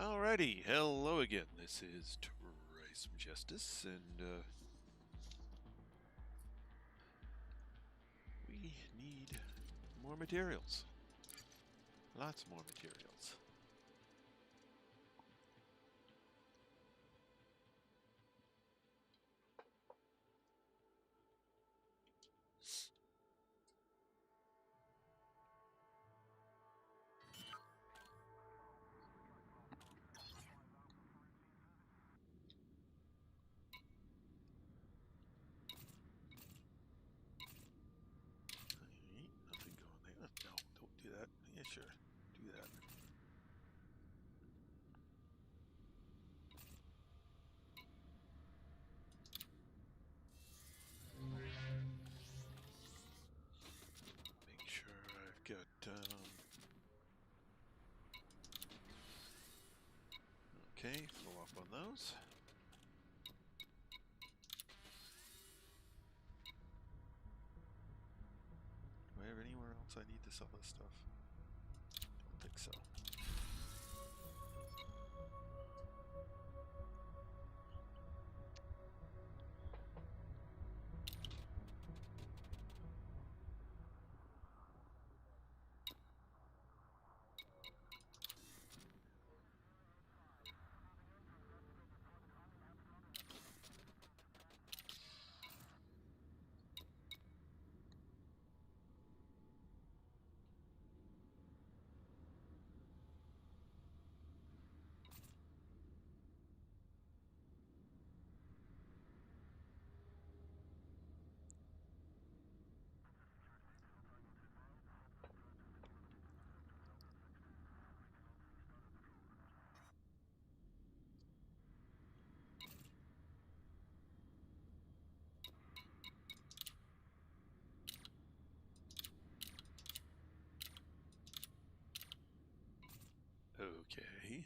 Alrighty, hello again. This is Trace from Justice, and we need more materials. Lots more materials. Nothing going there. No, don't do that. Yeah, sure. Do that. Make sure I've got, okay, fill up on those. Do I have anywhere else I need to sell this stuff? Don't think so. Okay.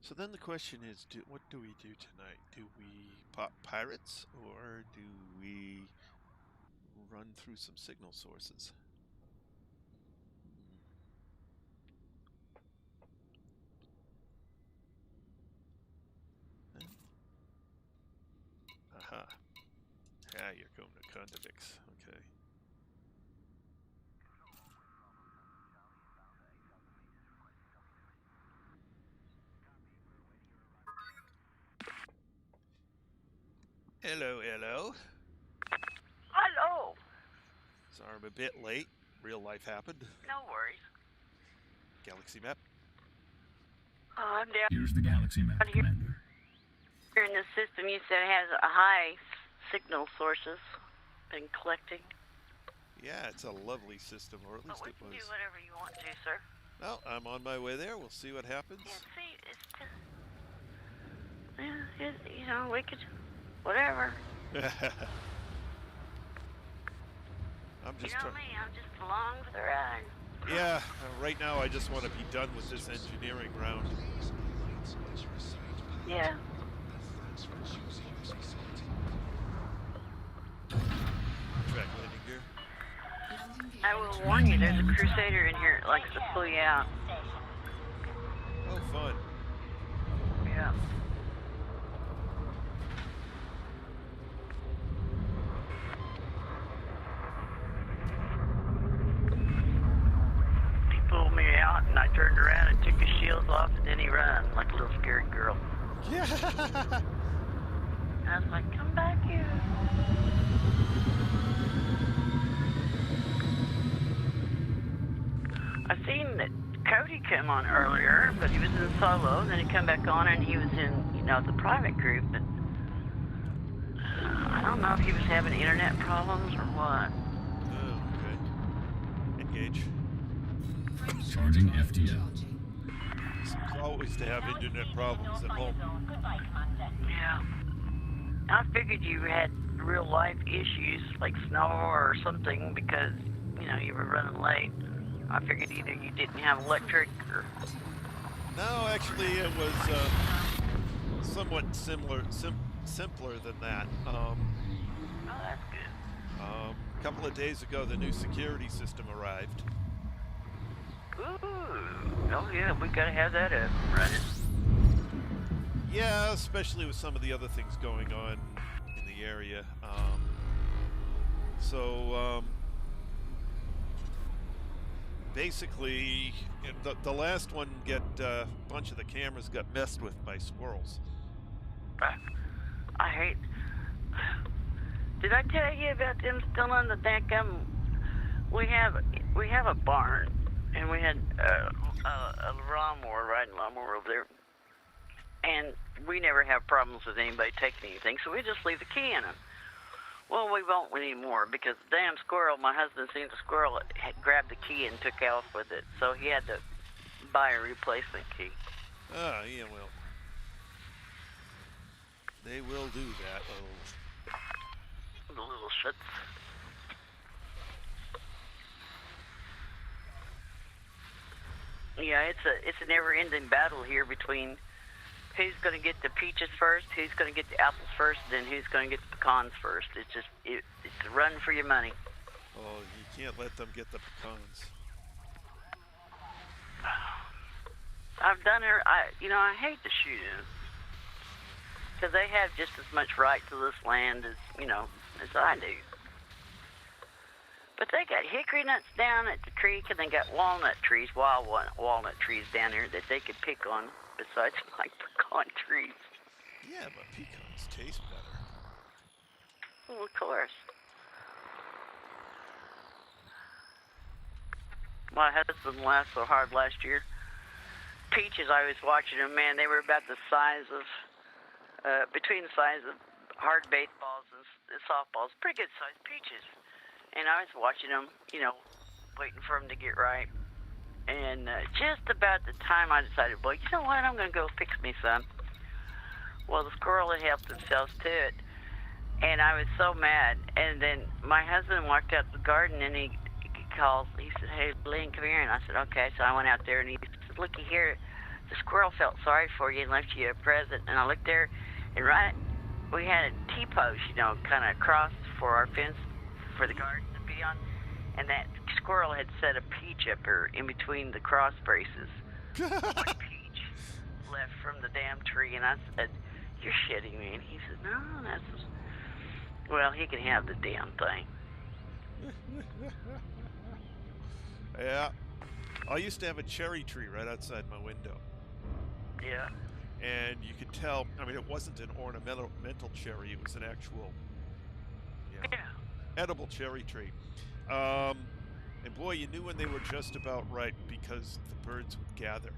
So then the question is, what do we do tonight? Do we pop pirates, or do we run through some signal sources? Aha. Yeah, you're going to Kondavix. Okay. Hello, hello. Hello. Sorry I'm a bit late. Real life happened. No worries. Galaxy map. I'm down Here's the galaxy map, here. Commander. Here in this system, you said it has a high signal sources been collecting. Yeah, it's a lovely system, or at least But we it can was. do whatever you want to, sir. Well, I'm on my way there. We'll see what happens. Yeah, see, it's just, you know, we could, whatever. I'm just you know me, I'm just along for the ride. Yeah, right now I just want to be done with this engineering round. Yeah. Track landing gear. I will warn you, there's a crusader in here that likes to pull you out. Oh, fun. Yeah. He pulled me out, and I turned around and took his shields off, and then he ran like a little scared girl. Yeah. I was like, come back here. I seen that Cody come on earlier, but he was in solo. Then he come back on, and he was in, you know, the private group. But I don't know if he was having internet problems or what. Oh, okay. Engage. Charging FTL. Seems always to have internet problems at home. Yeah. I figured you had real life issues like snow or something because, you know, you were running late. I figured either you didn't have electric or... No, actually it was somewhat simpler than that. Oh, that's good. A couple of days ago the new security system arrived. Ooh. Oh, yeah, we gotta have that up running. Yeah, especially with some of the other things going on in the area. Basically, the last one a bunch of the cameras got messed with by squirrels. I hate. Did I tell you about them stealing the dadgum? We have a barn, and we had a riding lawnmower over there, and we never have problems with anybody taking anything, so we just leave the key in them. Well, we won't anymore because the damn squirrel, my husband seen the squirrel, had grabbed the key and took off with it, so he had to buy a replacement key. Ah, yeah, well, they will do that. The little shits. Yeah, it's a never-ending battle here between who's going to get the peaches first, who's going to get the apples first, and then who's going to get the pecans first. It's a run for your money. Oh, you can't let them get the pecans. I've done her. I hate to shoot them because they have just as much right to this land as I do. But they got hickory nuts down at the creek, and they got walnut trees, wild walnut trees down there that they could pick on besides my pecan trees. Yeah, but pecans taste better. Well, of course. My husband laughed so hard last year. Peaches, I was watching them, man, they were about the size of, between the size of hard baseballs and softballs. Pretty good sized peaches. And I was watching them, waiting for them to get ripe. And just about the time I decided, well, you know what, I'm going to go fix me some. Well, the squirrel had helped themselves to it. And I was so mad. And then my husband walked out the garden, and he calls. He said, hey, Lynn, come here. And I said, okay. So I went out there, and he said, looky here. The squirrel felt sorry for you and left you a present. And I looked there, and we had a T-post, kind of across for our fence for the garden to be on. And that squirrel had set a peach up her in between the cross braces. One peach left from the damn tree. And I said, you're shitting me. And he said, no, well, he can have the damn thing. Yeah. I used to have a cherry tree right outside my window. Yeah. And you could tell, it wasn't an ornamental cherry, it was an actual, edible cherry tree. And boy, you knew when they were just about ripe because the birds would gather.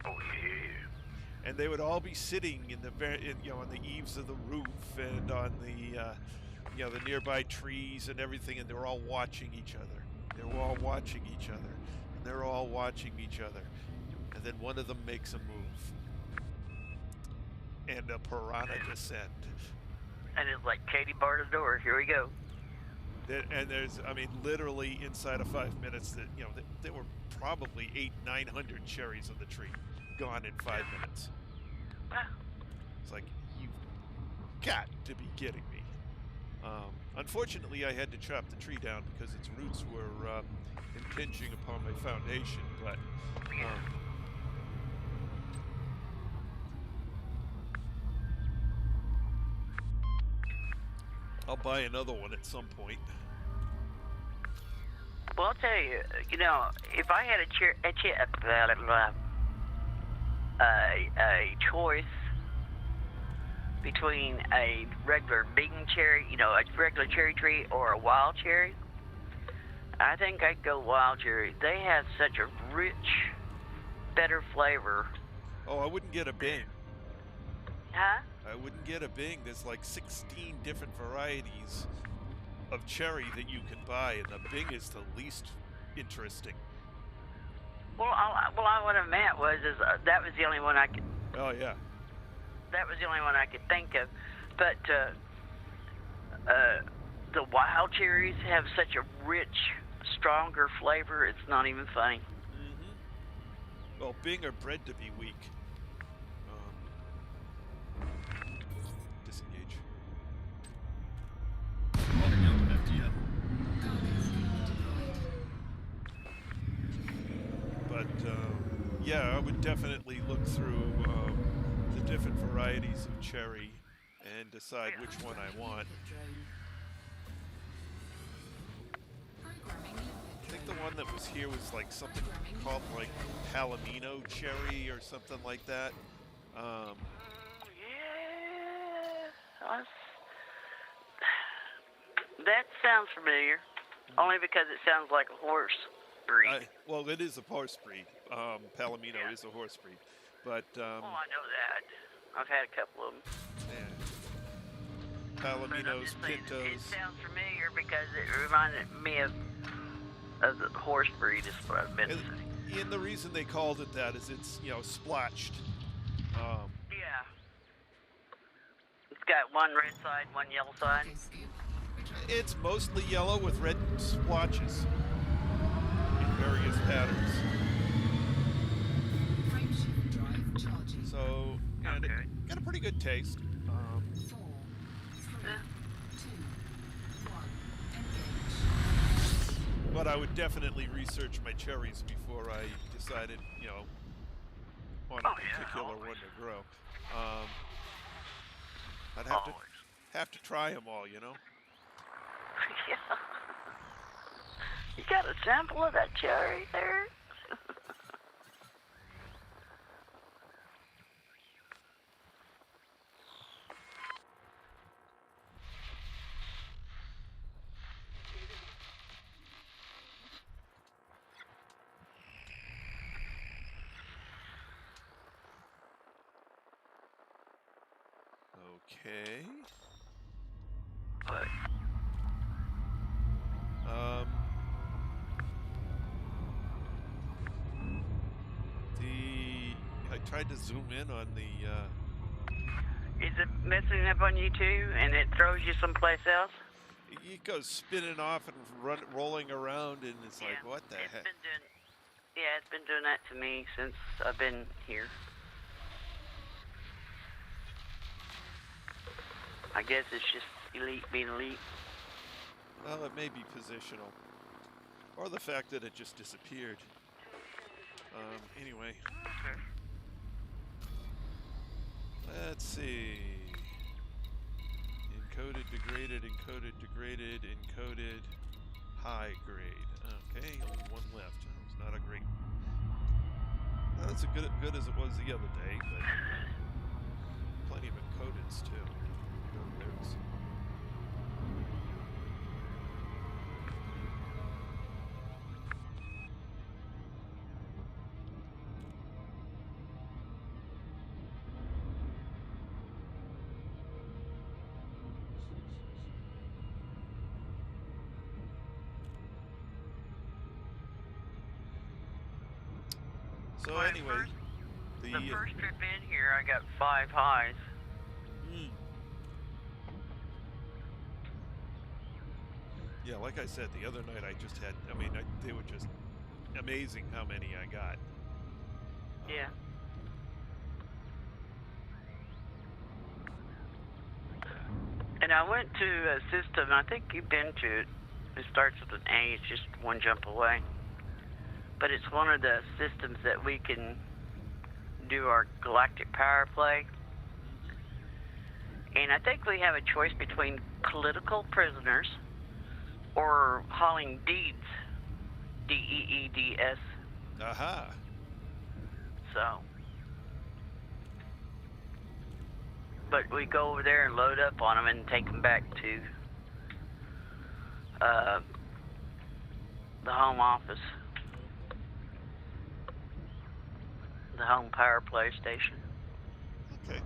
Oh, yeah. And they would all be sitting on the eaves of the roof and on the nearby trees and everything, and they were all watching each other. They were all watching each other, and they're all watching each other. And then one of them makes a move, and a piranha descend. And it's like Katie barred the door. Here we go. And there's, literally inside of 5 minutes, there were probably 800-900 cherries on the tree, gone in 5 minutes. It's like, you've got to be kidding me. Unfortunately, I had to chop the tree down because its roots were impinging upon my foundation, but I'll buy another one at some point. Well, I'll tell you, if I had a choice between a regular Bing cherry, a regular cherry tree, or a wild cherry, I think I'd go wild cherry. They have such a rich, better flavor. Oh, I wouldn't get a Bing. Huh? I wouldn't get a Bing. There's like 16 different varieties of cherry that you can buy, and the Bing is the least interesting. Well, what I meant was that was the only one I could. Oh yeah. That was the only one I could think of, but the wild cherries have such a rich, stronger flavor. It's not even funny. Mm-hmm. Well, Bing are bred to be weak. Disengage. Logging out of FTL. yeah, I would definitely look through the different varieties of cherry and decide Yeah. which one I want. I think the one that was here was like something called like Palomino cherry or something like that. Yeah, that sounds familiar. Only because it sounds like a horse breed. Well, it is a horse breed. Palomino is a horse breed, but I know that. I've had a couple of them. yeah. But I'm Palominos, just saying, it Pintos. sounds familiar because it reminded me of the horse breed, is what I've been saying. And the reason they called it that is it's, splotched. Yeah. It's got one red side, one yellow side. It's mostly yellow with red splotches in various patterns. So, and it got a pretty good taste. But I would definitely research my cherries before I decided, on a particular one to grow. I'd have to try them all, Yeah. You got a sample of that cherry there? Okay. What? I tried to zoom in on the. Is it messing up on you too, and it throws you someplace else? It goes spinning off and rolling around, and it's like, what the heck? It's been doing that to me since I've been here. I guess it's just elite being elite. Well, it may be positional, or the fact that it just disappeared. Anyway. Okay. Let's see. Encoded, degraded, encoded, high grade. Okay, only one left. That was not a great. Not as good as it was the other day, but plenty of encodeds too. There's. So anyway, the first trip in here, I got 5 highs. Yeah, like I said, the other night I just had. They were just amazing how many I got. Yeah. And I went to a system. I think you've been to it. It starts with an A. It's just one jump away. But it's one of the systems that we can do our galactic power play. And I think we have a choice between political prisoners or hauling deeds. DEEDS. Aha. So. But we go over there and load up on them and take them back to the home office. The home power play station. Okay.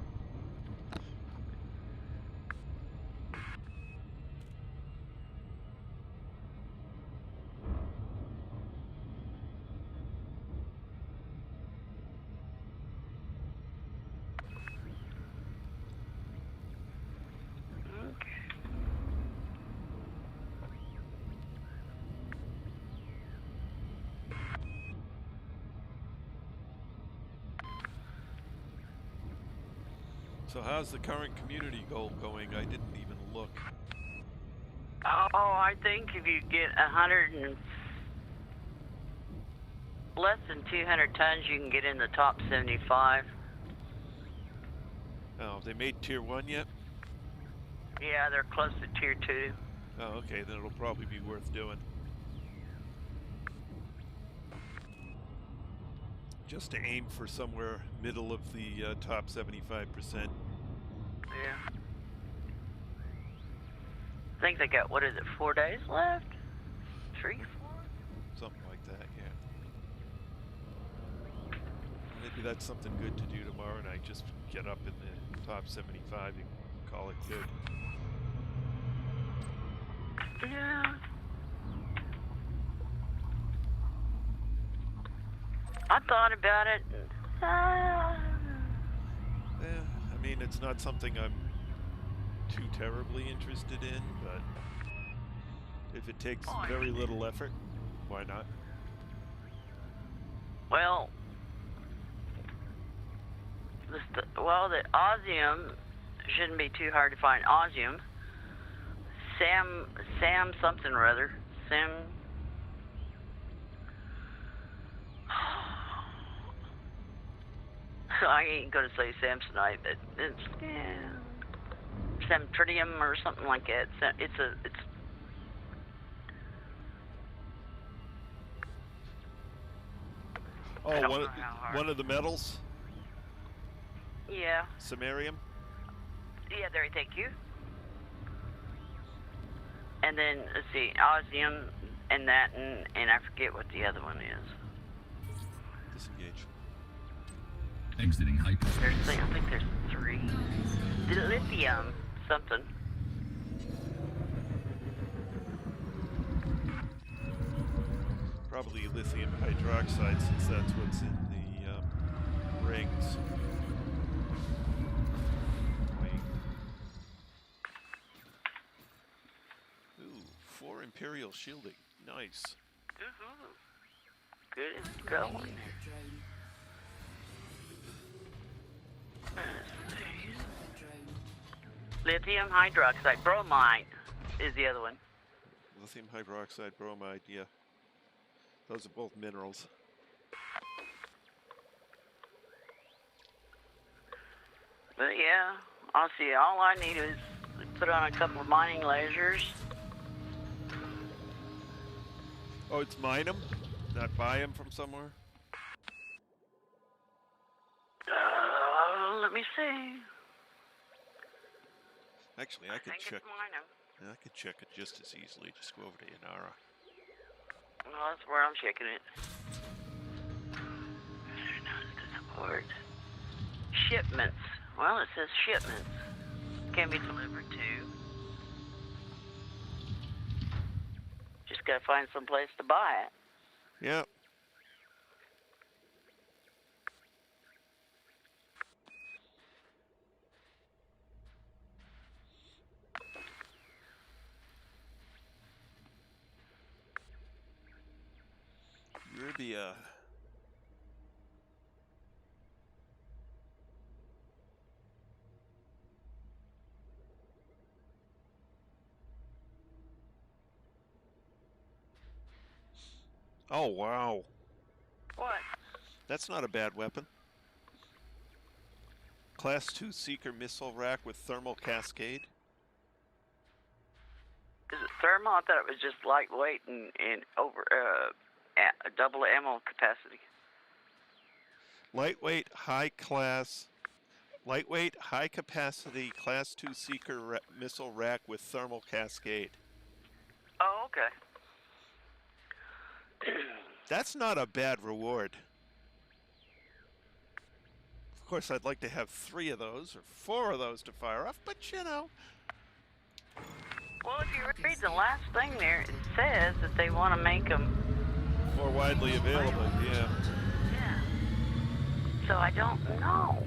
So how's the current community goal going? I didn't even look. Oh, I think if you get 100 and less than 200 tons, you can get in the top 75. Oh, have they made Tier 1 yet? Yeah, they're close to Tier 2. Oh, okay, then it'll probably be worth doing. Just to aim for somewhere middle of the top 75%. Yeah. I think they got, what is it, 4 days left? 3, 4? Something like that, yeah. Maybe that's something good to do tomorrow night. Just get up in the top 75 and call it good. Yeah. I thought about it. Yeah, I mean, it's not something I'm too terribly interested in, but if it takes very little effort, why not? Well, the osmium shouldn't be too hard to find. Osmium. Sam something or other. Sam. I ain't gonna say Samsonite, but it's Samtritium or something like that. It's Oh, one of the metals? Yeah. Samarium? Yeah, there, thank you. And then, let's see, osmium and that, and I forget what the other one is. Disengage. Exiting hyperspace. I think there's 3. The lithium something. Probably lithium hydroxide, since that's what's in the rings. Ooh, 4 Imperial shielding. Nice. Good as going. Lithium hydroxide. Bromide is the other one. Lithium hydroxide, bromide, yeah. Those are both minerals. But yeah, I'll see. All I need is put on a couple of mining lasers. Oh, it's mine them? Not buy them from somewhere? Let me see. Actually, I could check. Mine 'em. I could check it just as easily. Just go over to Inara. Well, that's where I'm checking it. Support. Shipments. Well, it says shipments can be delivered to. Just gotta find some place to buy it. Yeah. You're the Oh, wow. What? That's not a bad weapon. Class 2 Seeker missile rack with thermal cascade. Is it thermal? I thought it was just lightweight and over double ammo capacity. Lightweight, high capacity Class 2 Seeker missile rack with thermal cascade. Oh, okay. That's not a bad reward. Of course, I'd like to have 3 of those or 4 of those to fire off, but you know. Well, if you read the last thing there, it says that they want to make them more widely available, yeah. Yeah. So I don't know.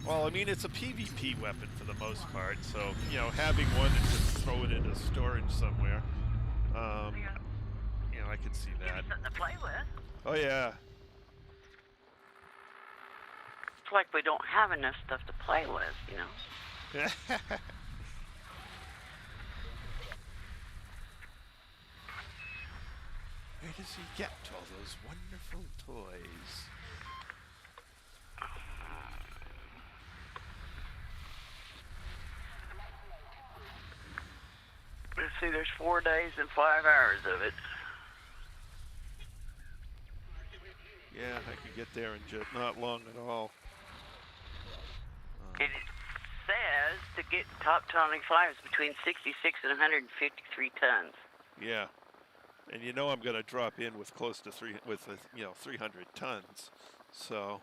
Well, I mean, it's a PvP weapon for the most part, so, you know, having one and just throw it into storage somewhere, you know, I could see that. Something to play with. Oh, yeah. It's like we don't have enough stuff to play with, you know? Where does he get all those wonderful toys? Let's see, there's 4 days and 5 hours of it. Yeah, I could get there in just not long at all. It says to get top tonic 5s between 66 and 153 tons. Yeah, and you know I'm going to drop in with close to 300 tons. So.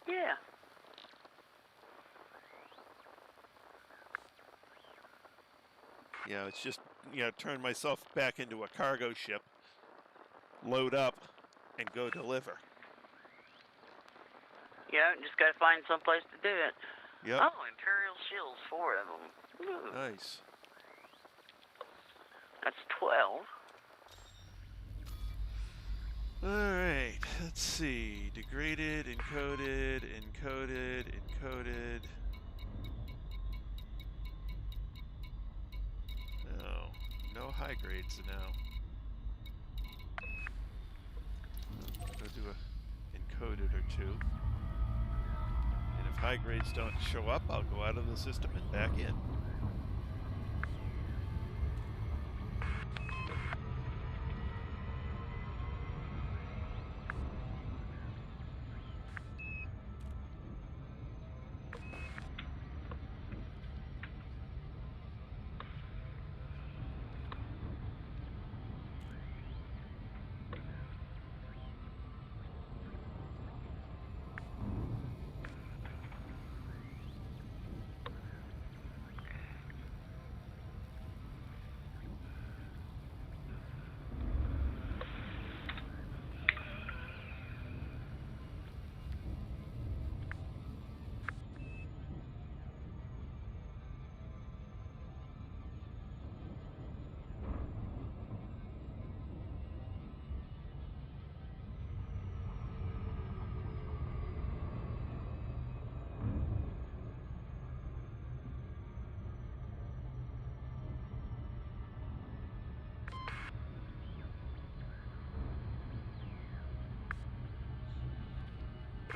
Yeah. Yeah, it's just turn myself back into a cargo ship, load up, and go deliver. Yeah, just got to find someplace to do it. Yep. Oh, Imperial Shields, 4 of them. Ooh. Nice. That's 12. All right, let's see. Degraded, encoded, encoded, encoded. No high grades now. Go do a encoded or 2. And if high grades don't show up, I'll go out of the system and back in.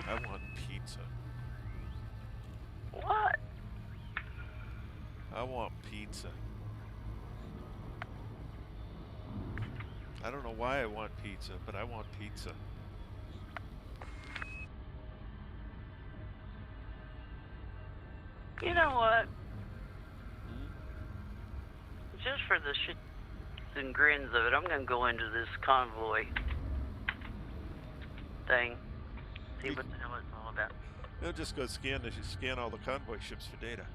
I want pizza. What? I want pizza. I don't know why I want pizza, but I want pizza. You know what? Just for the shits and grins of it, I'm going to go into this convoy thing. See what the hell it's all about. They'll just go scan all the convoy ships for data.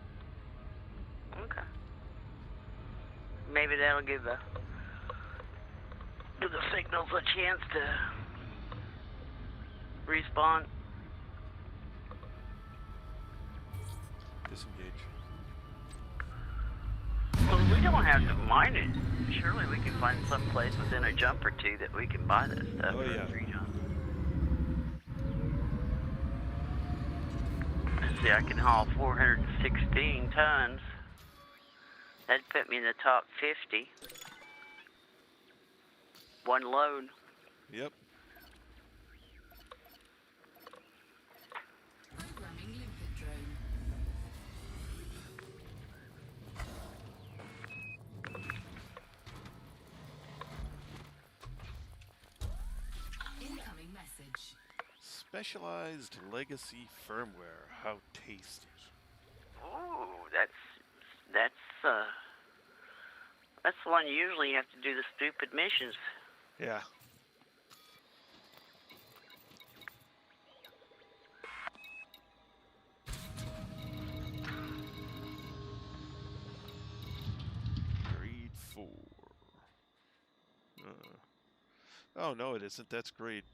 Okay. Maybe that'll give the signals a chance to respawn. Disengage. Well, we don't have to mine it. Surely we can find some place within a jump or 2 that we can buy this stuff Oh, for yeah. 3 jumps. Let's see, I can haul 416 tons. That'd put me in the top 50. One load. Yep. Programming limpet drone. Incoming message. Specialized legacy firmware. How tasty. Ooh, that's the one usually you have to do the stupid missions. Yeah. Grade 4. Oh, no, it isn't. That's grade.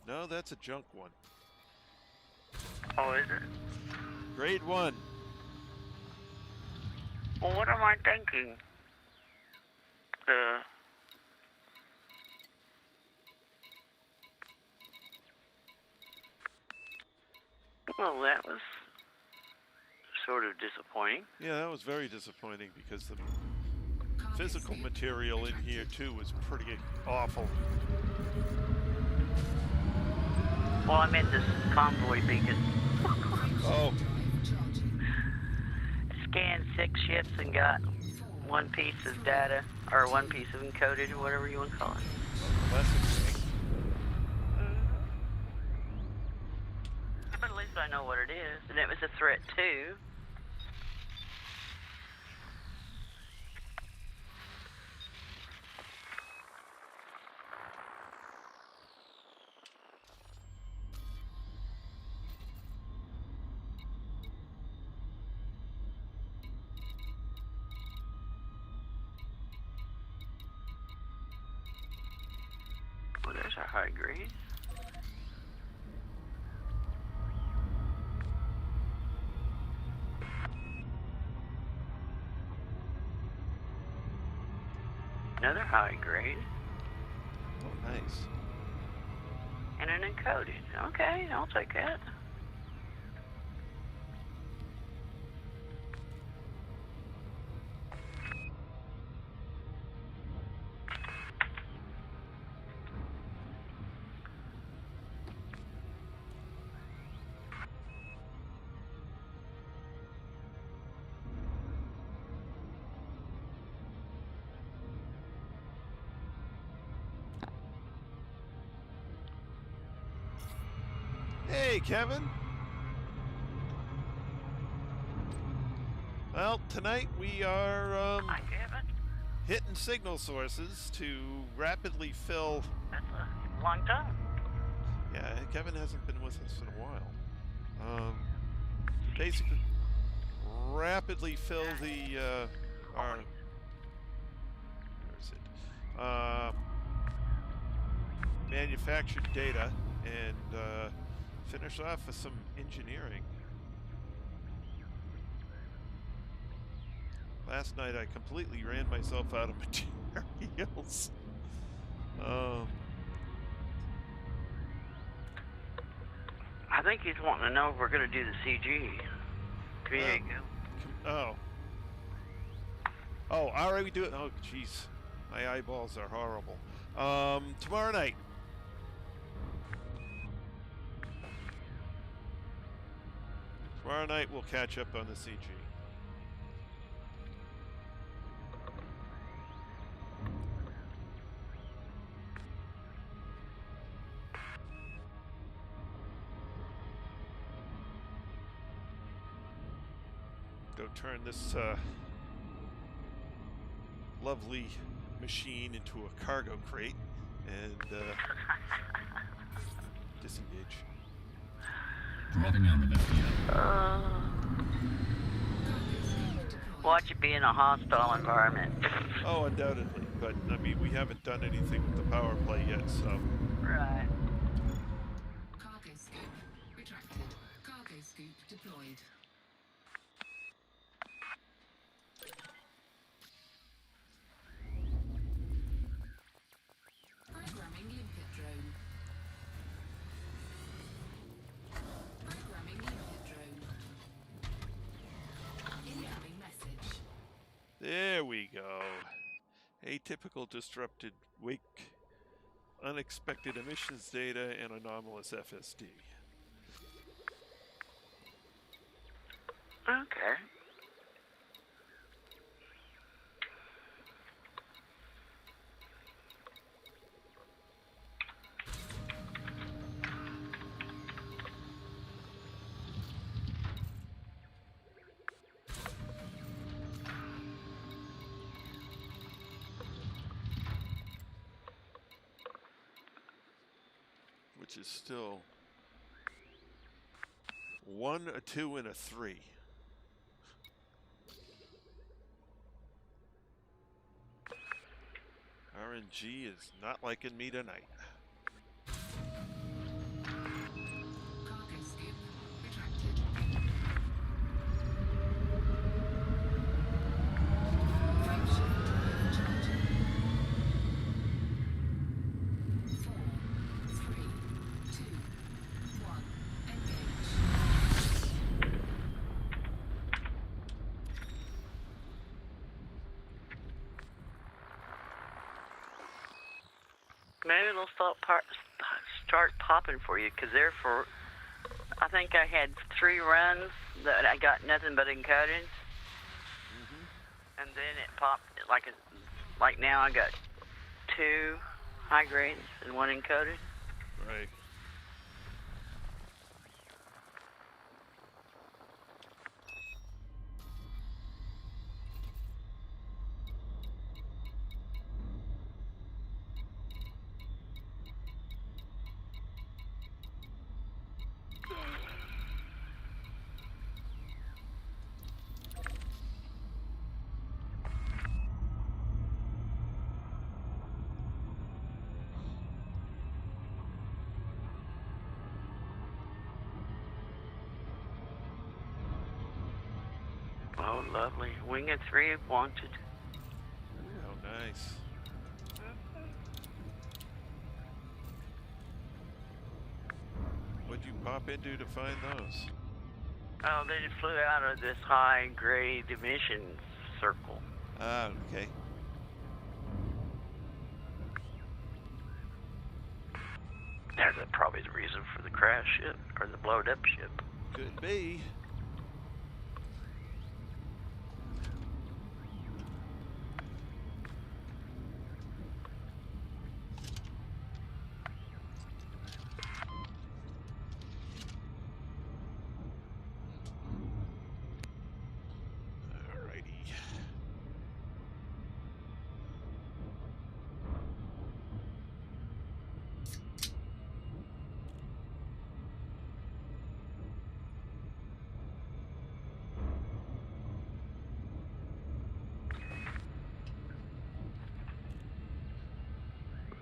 No, that's a junk one. Oh, is it? Grade 1. Well, what am I thinking? Well, that was sort of disappointing. Yeah, that was very disappointing because the Cargo physical scoop material in here retracted. too was pretty awful. Well, I meant this convoy beacon. Oh, Drive charging. Scanned 6 ships and got 4, one piece of data, or one piece of encoded, or whatever you want to call it. well, that's interesting. But at least I know what it is, and it was a threat too. Well, there's our high grade. Another high grade. Oh, nice. And an encoded. Okay, I'll take that. Hey, Kevin. Well, tonight we are Hi, Kevin. hitting signal sources to rapidly fill. That's a long time. Yeah, Kevin hasn't been with us in a while. Basically, rapidly fill the our. Where is it? Manufactured data and finish off with some engineering. Last night I completely ran myself out of materials. I think he's wanting to know if we're going to do the CG. There you go. Oh, all right, we do it. Oh, jeez, my eyeballs are horrible. Tomorrow night. Tomorrow night we'll catch up on the CG. Go turn this lovely machine into a cargo crate and disengage. Dropping out of FPL. Watch it be in a hostile environment. Oh, undoubtedly. But, I mean, we haven't done anything with the power play yet, so. Right. Cargo scoop retracted. Cargo scoop deployed. Programming limpet drone. Programming limpet drone. Incoming message. There we go. Atypical disrupted wake, unexpected emissions data, and anomalous FSD. Okay. Which is still 1, a 2, and a 3. RNG is not liking me tonight. Cargo scoop retracted. Frameshift drive charging. 4, 3, 2, 1. Engage. Maybe it'll start popping for you, because I think I had 3 runs that I got nothing but encoded. And then it popped, like now I got 2 high grades and 1 encoded. Right. Oh, lovely. Wing of 3 wanted. Oh, nice. What'd you pop into to find those? Oh, they just flew out of this high grade emissions circle. Ah, okay. That's probably the reason for the crash ship, or the blowed up ship. Could be. Alrighty.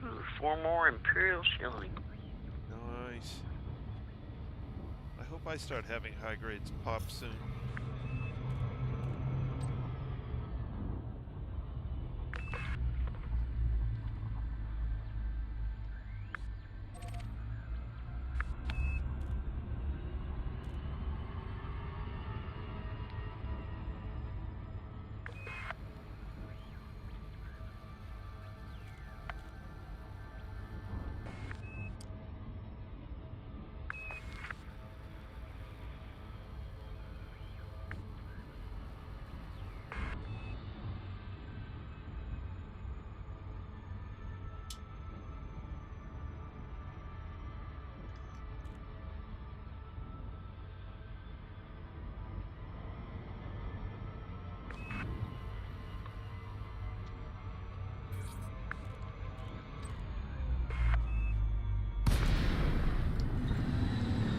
Ooh, 4 more Imperial shilling. Nice. I hope I start having high grades pop soon.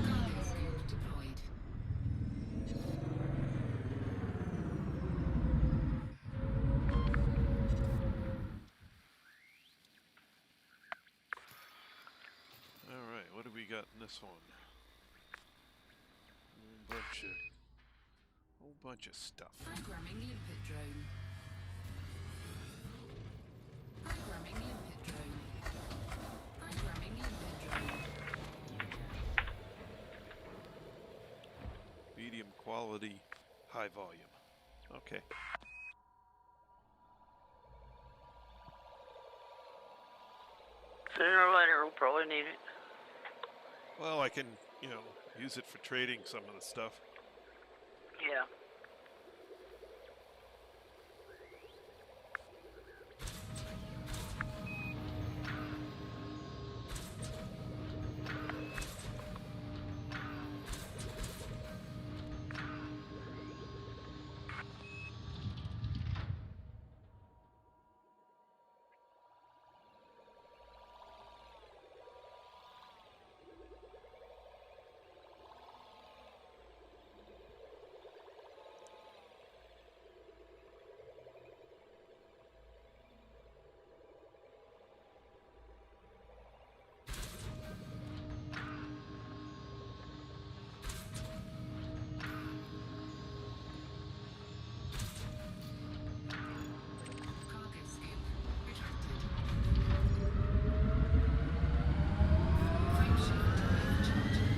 Cargo scope deployed. Alright, what do we got in this one? Whole bunch of stuff. Programming limpet drone. Programming limpet drone. Programming limpet drone. Medium quality, high volume. Okay. Sooner or later, we'll probably need it. Well, I can, use it for trading some of the stuff. Yeah. Cargo scope retracted. Frameshift overcharging.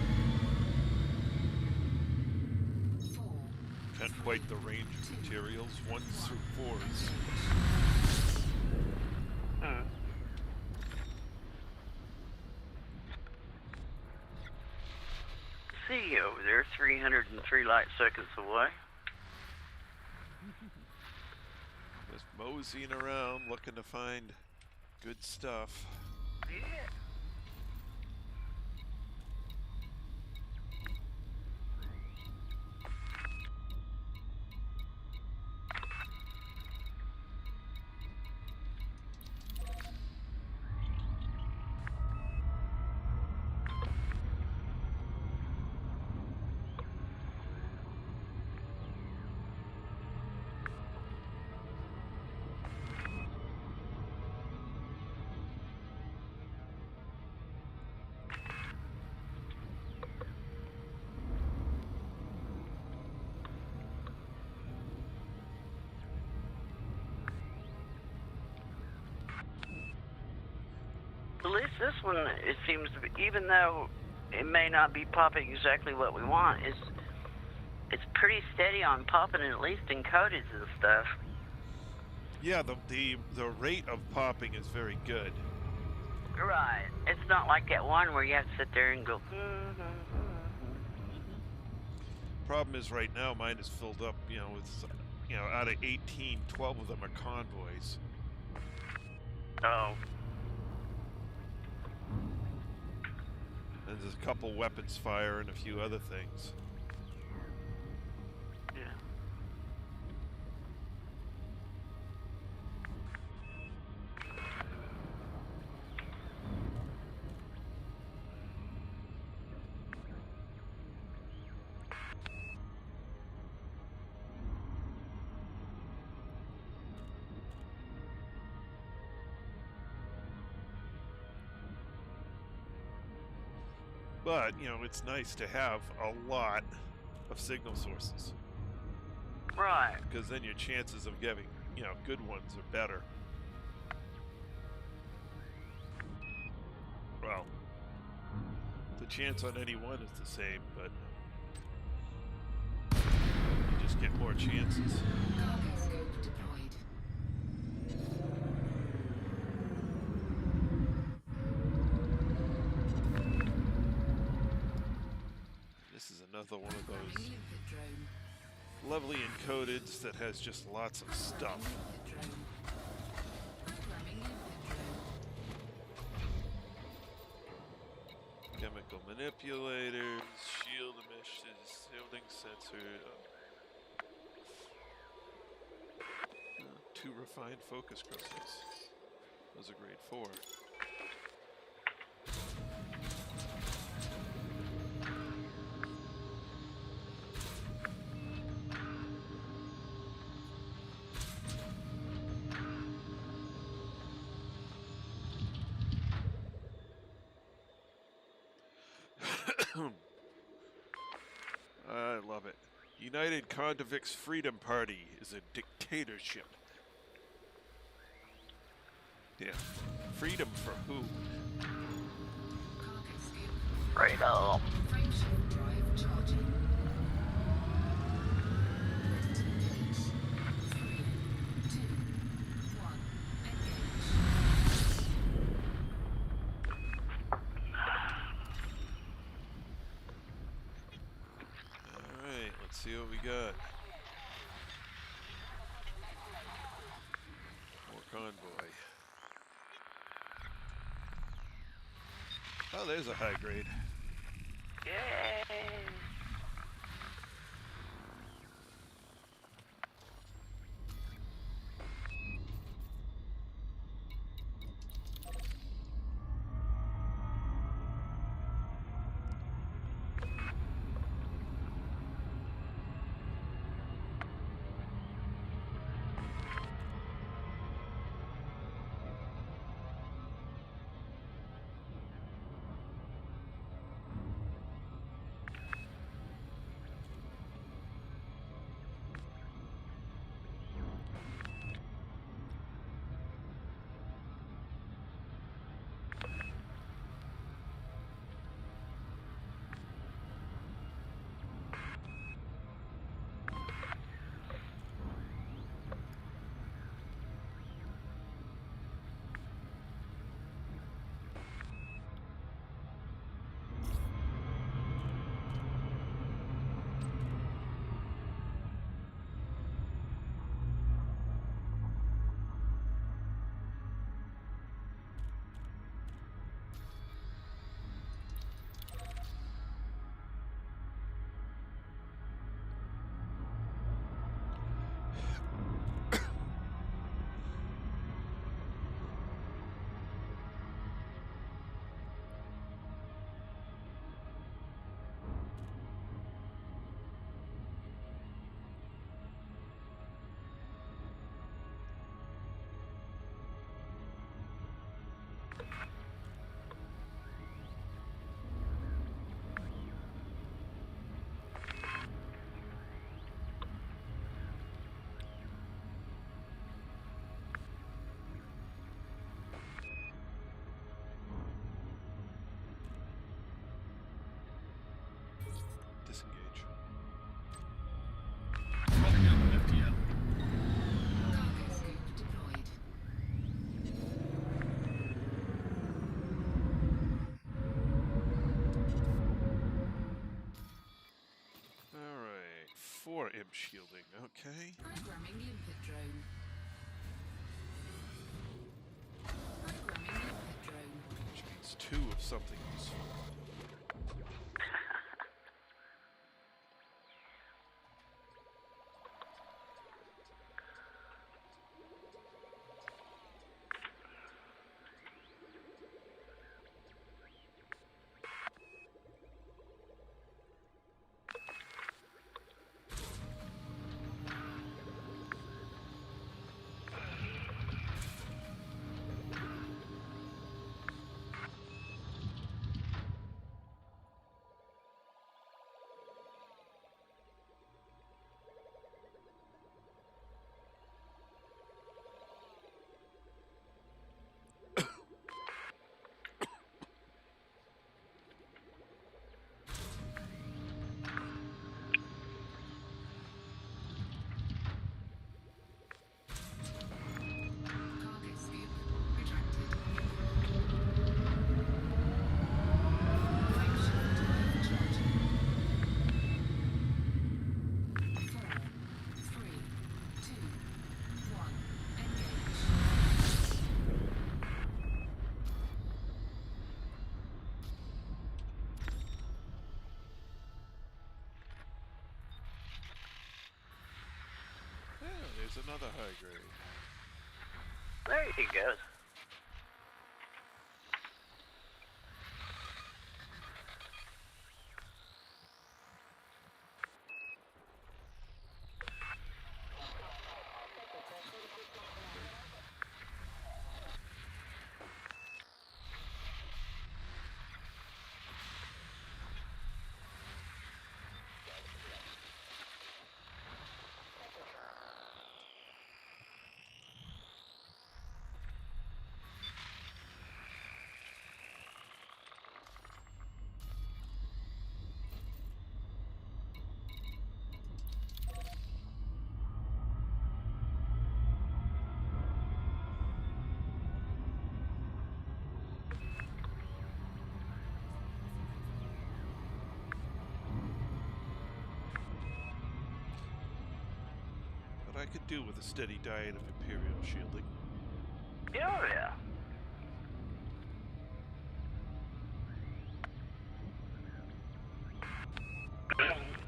4. Can't quite the range of materials. 1s through 4s. way over there, 303 light seconds away. Just moseying around, looking to find good stuff. Yeah. At least this one, it seems to be, even though it may not be popping exactly what we want, it's pretty steady on popping, at least in codeds and stuff. Yeah, the rate of popping is very good. Right. It's not like that one where you have to sit there and go. Problem is right now mine is filled up, you know, with, you know, out of 18, 12 of them are convoys. Oh. And there's a couple weapons fire and a few other things. Yeah. But, you know, it's nice to have a lot of signal sources. Right. Because then your chances of getting, you know, good ones are better. Well, the chance on any one is the same, but you just get more chances. Cargo scope deployed. This is another one of Programming those limpet drone. lovely encodeds that has just lots of stuff. Limpet drone. Programming limpet drone. Chemical manipulators, shield emissions, shielding sensor. 2 refined focus crystals. Those are grade 4. I love it. United Convicts Freedom Party is a dictatorship. Yeah. Freedom for who? Cargo scope. Freedom. Frameshift drive charging. Ready to engage. 3, 2, 1. Engage. Alright, let's see what we got. More convoy. Oh, there's a high grade. Yay. 4 imp shielding, okay. Programming limpet drone. Programming limpet drone. Which means 2 of something useful. Cargo scoop retracted. Functional drive charging. 4, 3, 2, 1. Engage. Yeah, there's another high grade. There he goes. But I could do with a steady diet of Imperial shielding. Oh, yeah.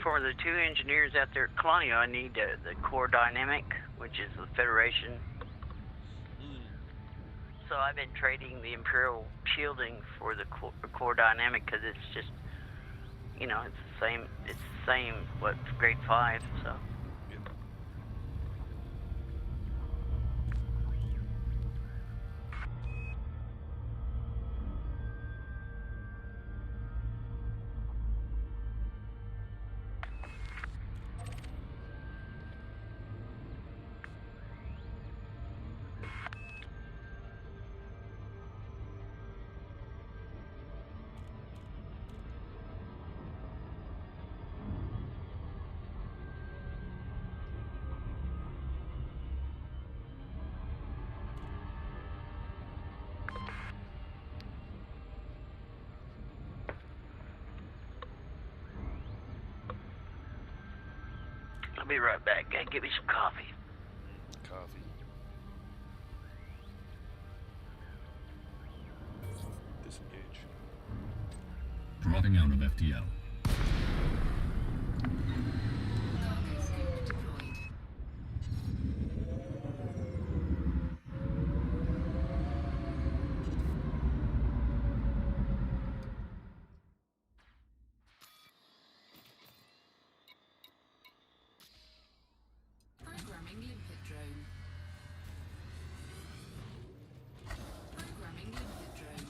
For the 2 engineers out there at Colonial, I need the core dynamic, which is the Federation. So I've been trading the Imperial shielding for the core dynamic because it's just, you know, it's the same. It's the same. What grade 5? So. Yep. I'll be right back. Gotta get me some coffee. Coffee. Disengage. Dropping out of FTL. Cargo scoop deployed. Programming limpet drone. Programming limpet drone.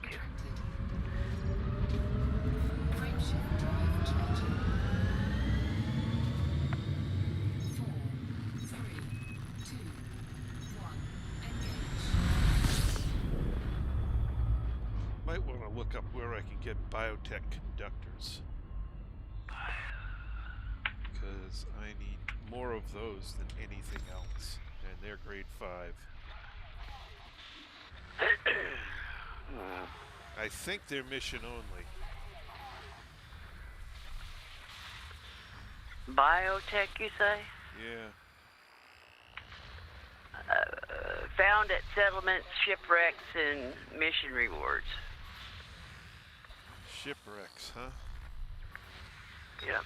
retracted. Frameshift drive charging. 4, 3, 2, 1. Engage. Might want to look up where I can get biotech conductors. Because I need more of those than anything else. And they're grade 5. I think they're mission only. Biotech, you say? Yeah. Found at settlements, shipwrecks, and mission rewards. Shipwrecks, huh? Yep.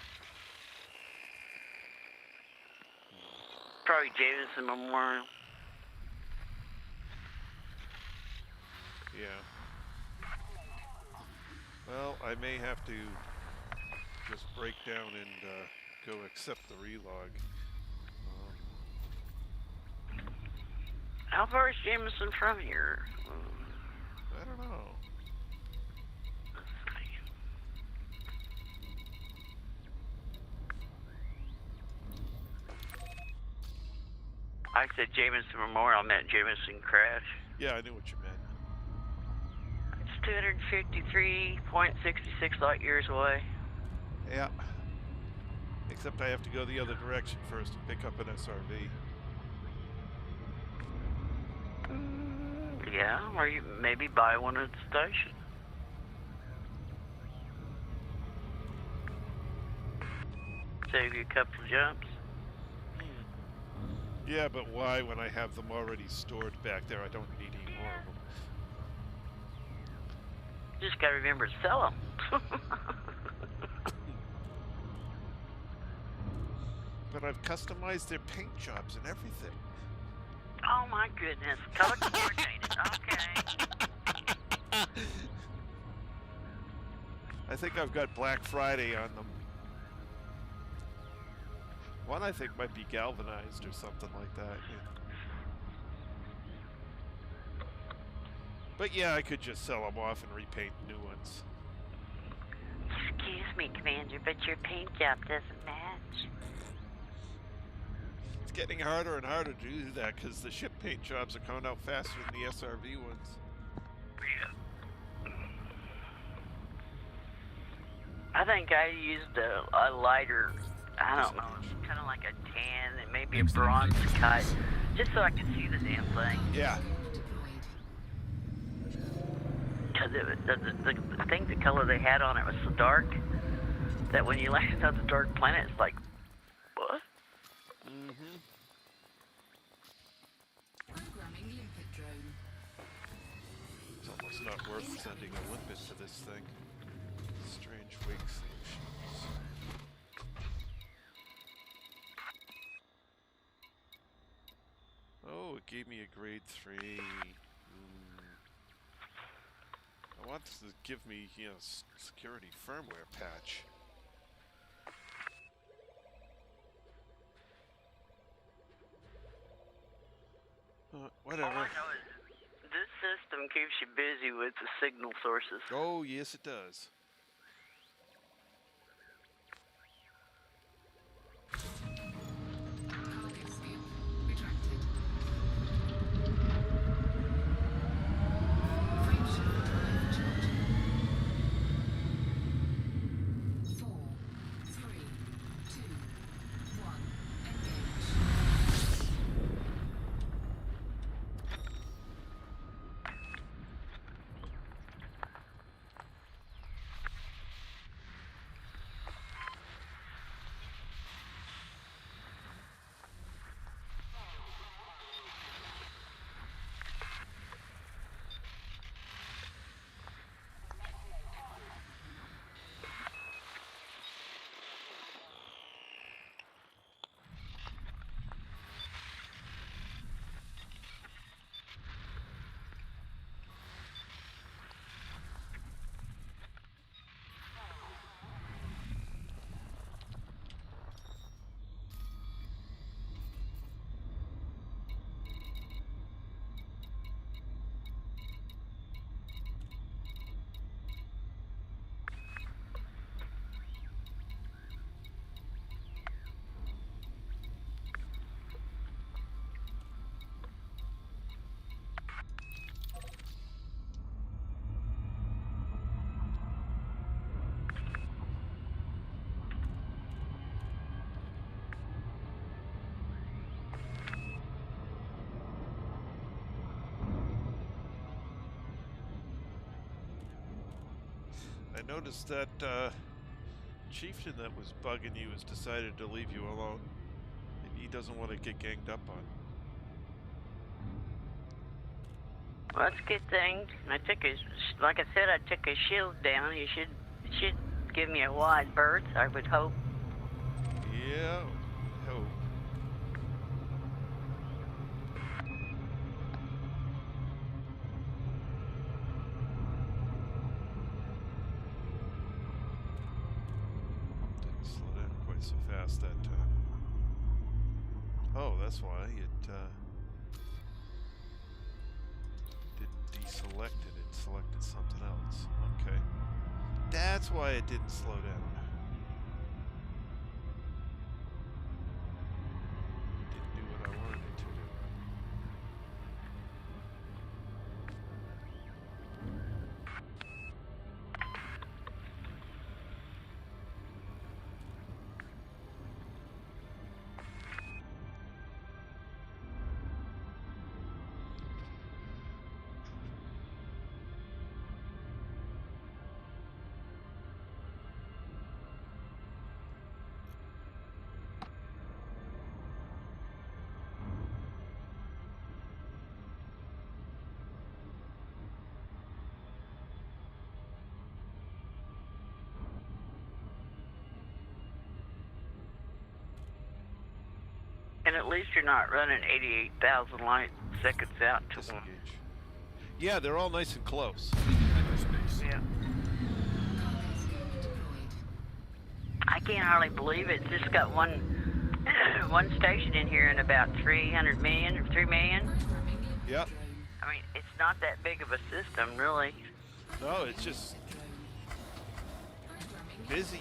Probably Jameson Memorial. Yeah. Well, I may have to just break down and go accept the relog. How far is Jameson from here? I don't know. I said Jameson Memorial, I meant Jameson Crash. Yeah, I knew what you meant. It's 253.66 light years away. Yeah. Except I have to go the other direction first and pick up an SRV. Yeah, or you maybe buy one at the station. Save you a couple of jumps. Yeah, but why when I have them already stored back there? I don't need any more of them. Just gotta remember to sell them. But I've customized their paint jobs and everything. Oh my goodness, color coordinated. Okay. I think I've got Black Friday on them. One I think might be galvanized or something like that. Yeah. But yeah, I could just sell them off and repaint new ones. Excuse me, Commander, but your paint job doesn't match. It's getting harder and harder to do that because the ship paint jobs are coming out faster than the SRV ones. I think I used a lighter, I don't know, kind of like a tan and maybe a bronze cut, just so I could see the damn thing. Yeah. Because I think the color they had on it was so dark that when you land on the dark planet, it's like, what? Mm-hmm. Programming limpet drone. It's almost not worth sending a limpet to this thing. Strange wake solutions. Oh, it gave me a grade 3. I want this to give me, you know, security firmware patch. Whatever. All I know is this system keeps you busy with the signal sources. Oh, yes, it does. Cargo scoop retracted. Frameshift drive charging. 4, 3, 2, 1. Engage. I noticed that chieftain that was bugging you has decided to leave you alone. Maybe he doesn't want to get ganged up on. Well, that's a good thing. Like I said, I took his shield down. He should give me a wide berth, I would hope. Yeah, hope. Didn't slow down quite so fast that time. Oh, that's why it didn't deselect it. It selected something else. Okay. That's why it didn't slow down. Didn't do what I wanted it to do. And at least you're not running 88,000 light seconds out to them. Disengage. Yeah, they're all nice and close. Leaving hyperspace. Yeah. I can't hardly believe it. It's just got one station in here and about 300 million or 3 million. Yep. I mean, it's not that big of a system, really. No, it's just busy.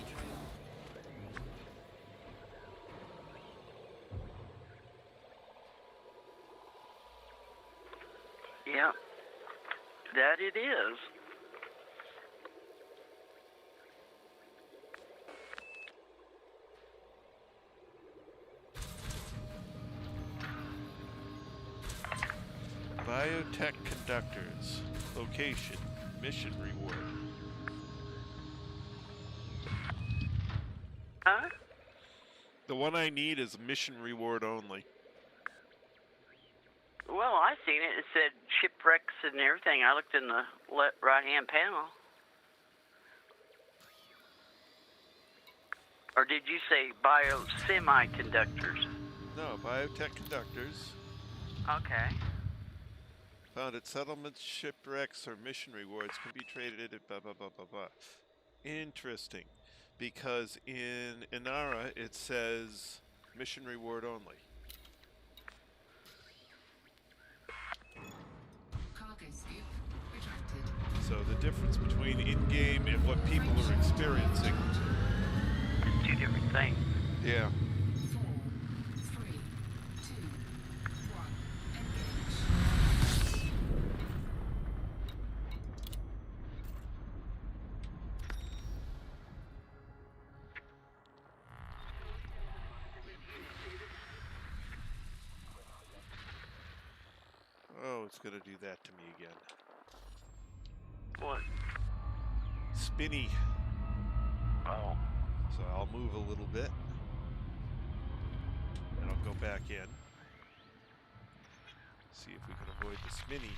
Yeah, that it is. Biotech conductors. Location. Mission reward. Huh? The one I need is mission reward only. Well, I seen it. It said shipwrecks and everything. I looked in the right-hand panel. Or did you say bio-semiconductors? No, biotech conductors. Okay. Found at settlements, shipwrecks, or mission rewards can be traded at blah, blah, blah, blah, blah. Interesting. Because in Inara, it says mission reward only. Cargo scoop retracted. So the difference between in-game and what people are experiencing. It's two different things. Yeah. 4, 3, 2, 1. Engage. Oh, it's going to do that to me again. What? Spinny. Oh. So I'll move a little bit. And I'll go back in. See if we can avoid the spinny.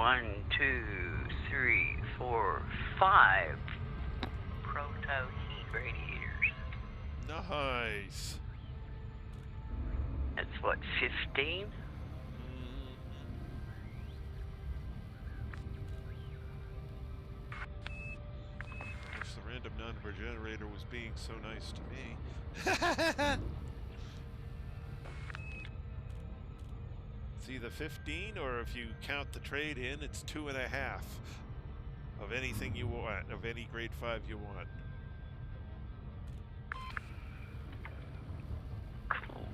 1, 2, 3, 4, 5 proto heat radiators. Nice. That's what, 15? Wish the random number generator was being so nice to me. It's either 15, or if you count the trade in, it's 2.5 of anything you want, of any grade 5 you want. Cool.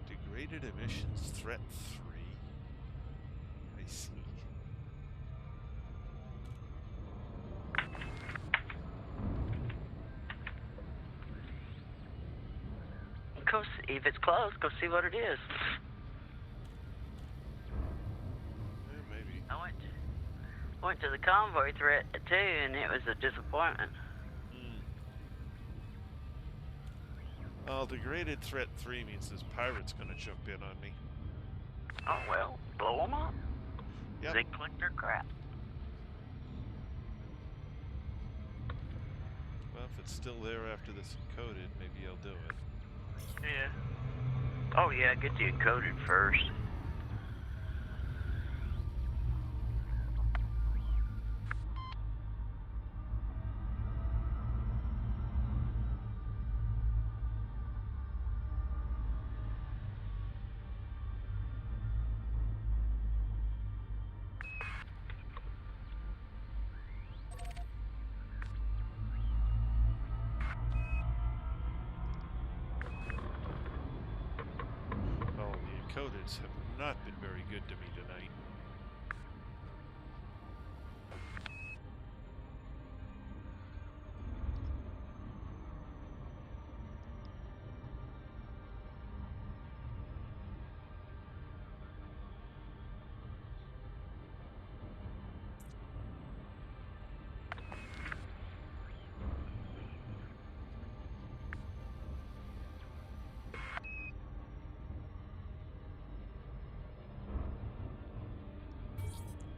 Degraded emissions threat 3. I see. Go see, if it's close, go see what it is. Yeah, maybe. I went to the convoy threat too, and it was a disappointment. Well, degraded threat 3 means this pirate's gonna jump in on me. Oh well, blow them up. Yep. They collect their crap. Well, if it's still there after this encoded, maybe I'll do it. Yeah. Oh yeah, get the encoded first. Oh, the encodeds have not been very good to me tonight.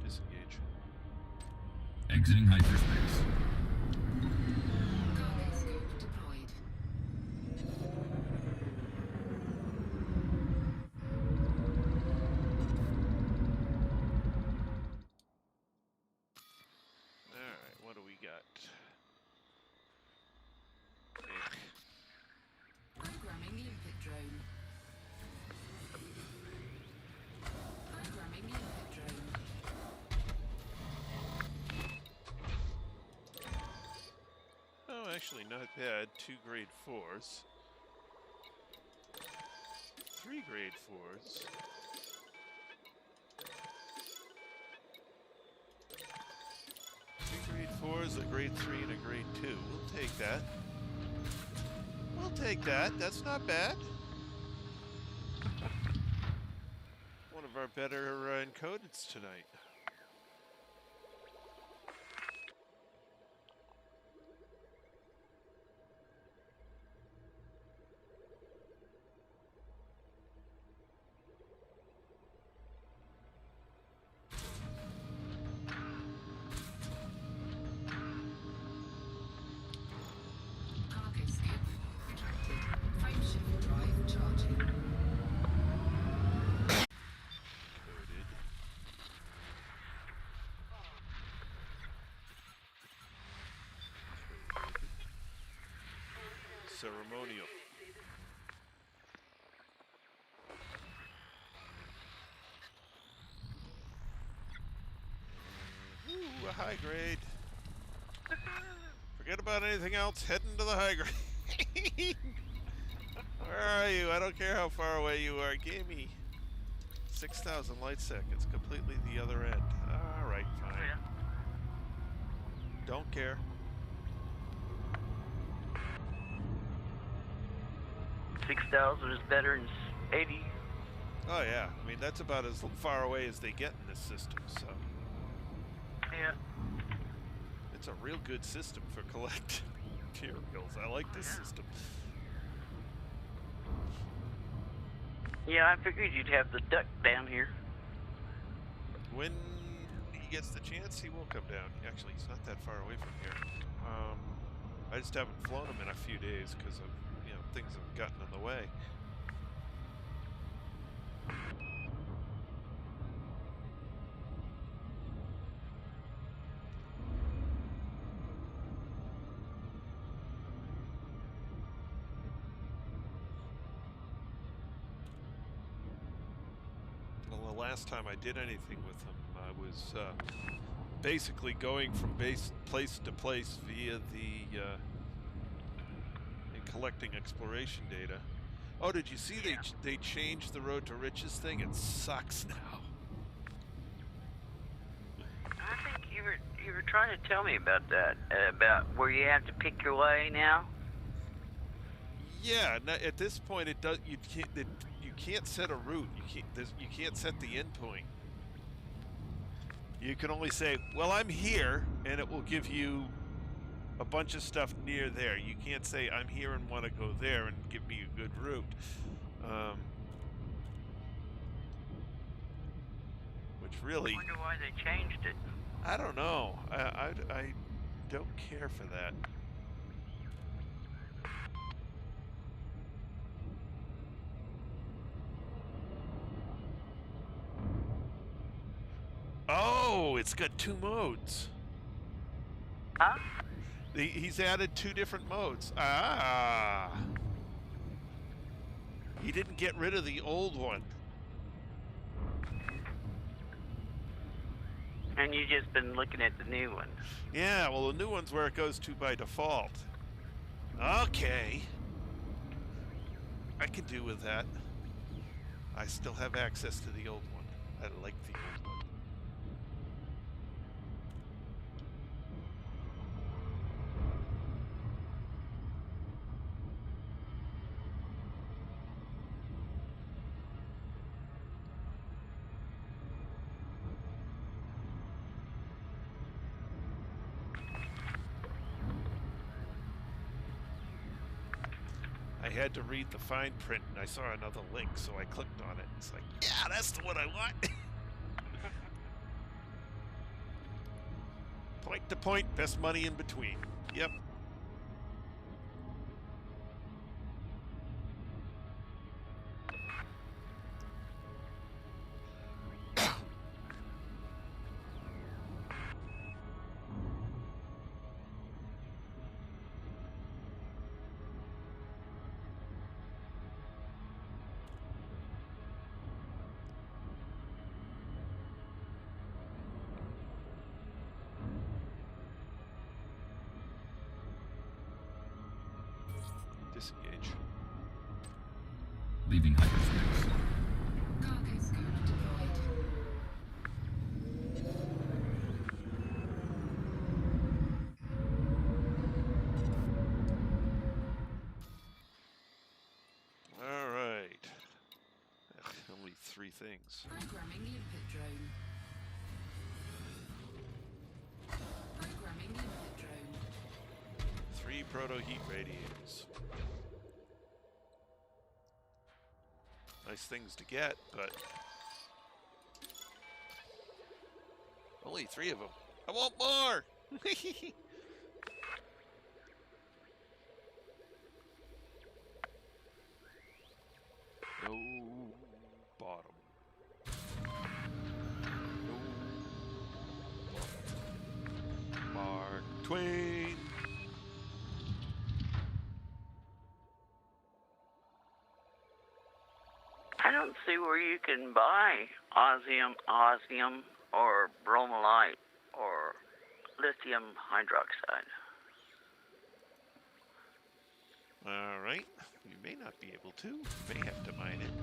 Disengage. Exiting hyperspace. Cargo scope deployed. Alright, what do we got? Programming the input drone. Programming the input drone. Oh, actually not bad. 2 grade 4s. 3 grade 4s. 2 grade 4s, a grade 3, and a grade 2. We'll take that. We'll take that. That's not bad. One of our better encodeds tonight. Cargo scope retracted. Frameshift drive charging. Coded. Ceremonial. Ooh, a high grade. Forget about anything else. Heading to the high grade. Where are you? I don't care how far away you are. Gimme. 6,000 light seconds, completely the other end. All right, fine. Yeah. Don't care. 6,000 is better than 80. Oh yeah, I mean that's about as far away as they get in this system, so Yeah. it's a real good system for collecting materials. I like this system. Yeah, I figured you'd have the duck down here. When he gets the chance, he will come down. Actually, he's not that far away from here. I just haven't flown him in a few days because of, things have gotten in the way. Well, the last time I did anything with him, I was basically going from place to place via the and collecting exploration data. Oh, did you see they changed the Road to Riches thing? It sucks now. I think you were trying to tell me about that, about where you have to pick your way now. Yeah, at this point it does. You can't set a route. You can't set the endpoint. You can only say, "Well, I'm here," and it will give you a bunch of stuff near there. You can't say, "I'm here and want to go there," and give me a good route. Which really, I wonder why they changed it. I don't know. I don't care for that. Oh, it's got 2 modes. Huh? He's added 2 different modes. Ah. He didn't get rid of the old one. And you just been looking at the new one. Yeah, well, the new one's where it goes to by default. Okay. I can do with that. I still have access to the old one. I like the old one. I had to read the fine print, and I saw another link, so I clicked on it. It's like, yeah, that's the one I want. Point to point, best money in between. Yep. Disengage. Leaving hyperspace. Cargo scope deployed. All right. Ugh, only 3 things. Programming limpet drone. Programming limpet drone. 3 proto-heat radiators. Nice things to get, but only 3 of them. I want more! No bottom. No bottom. Mark Twain. I don't see where you can buy osmium, or bromolite, or lithium hydroxide. All right. You may not be able to. You may have to mine it.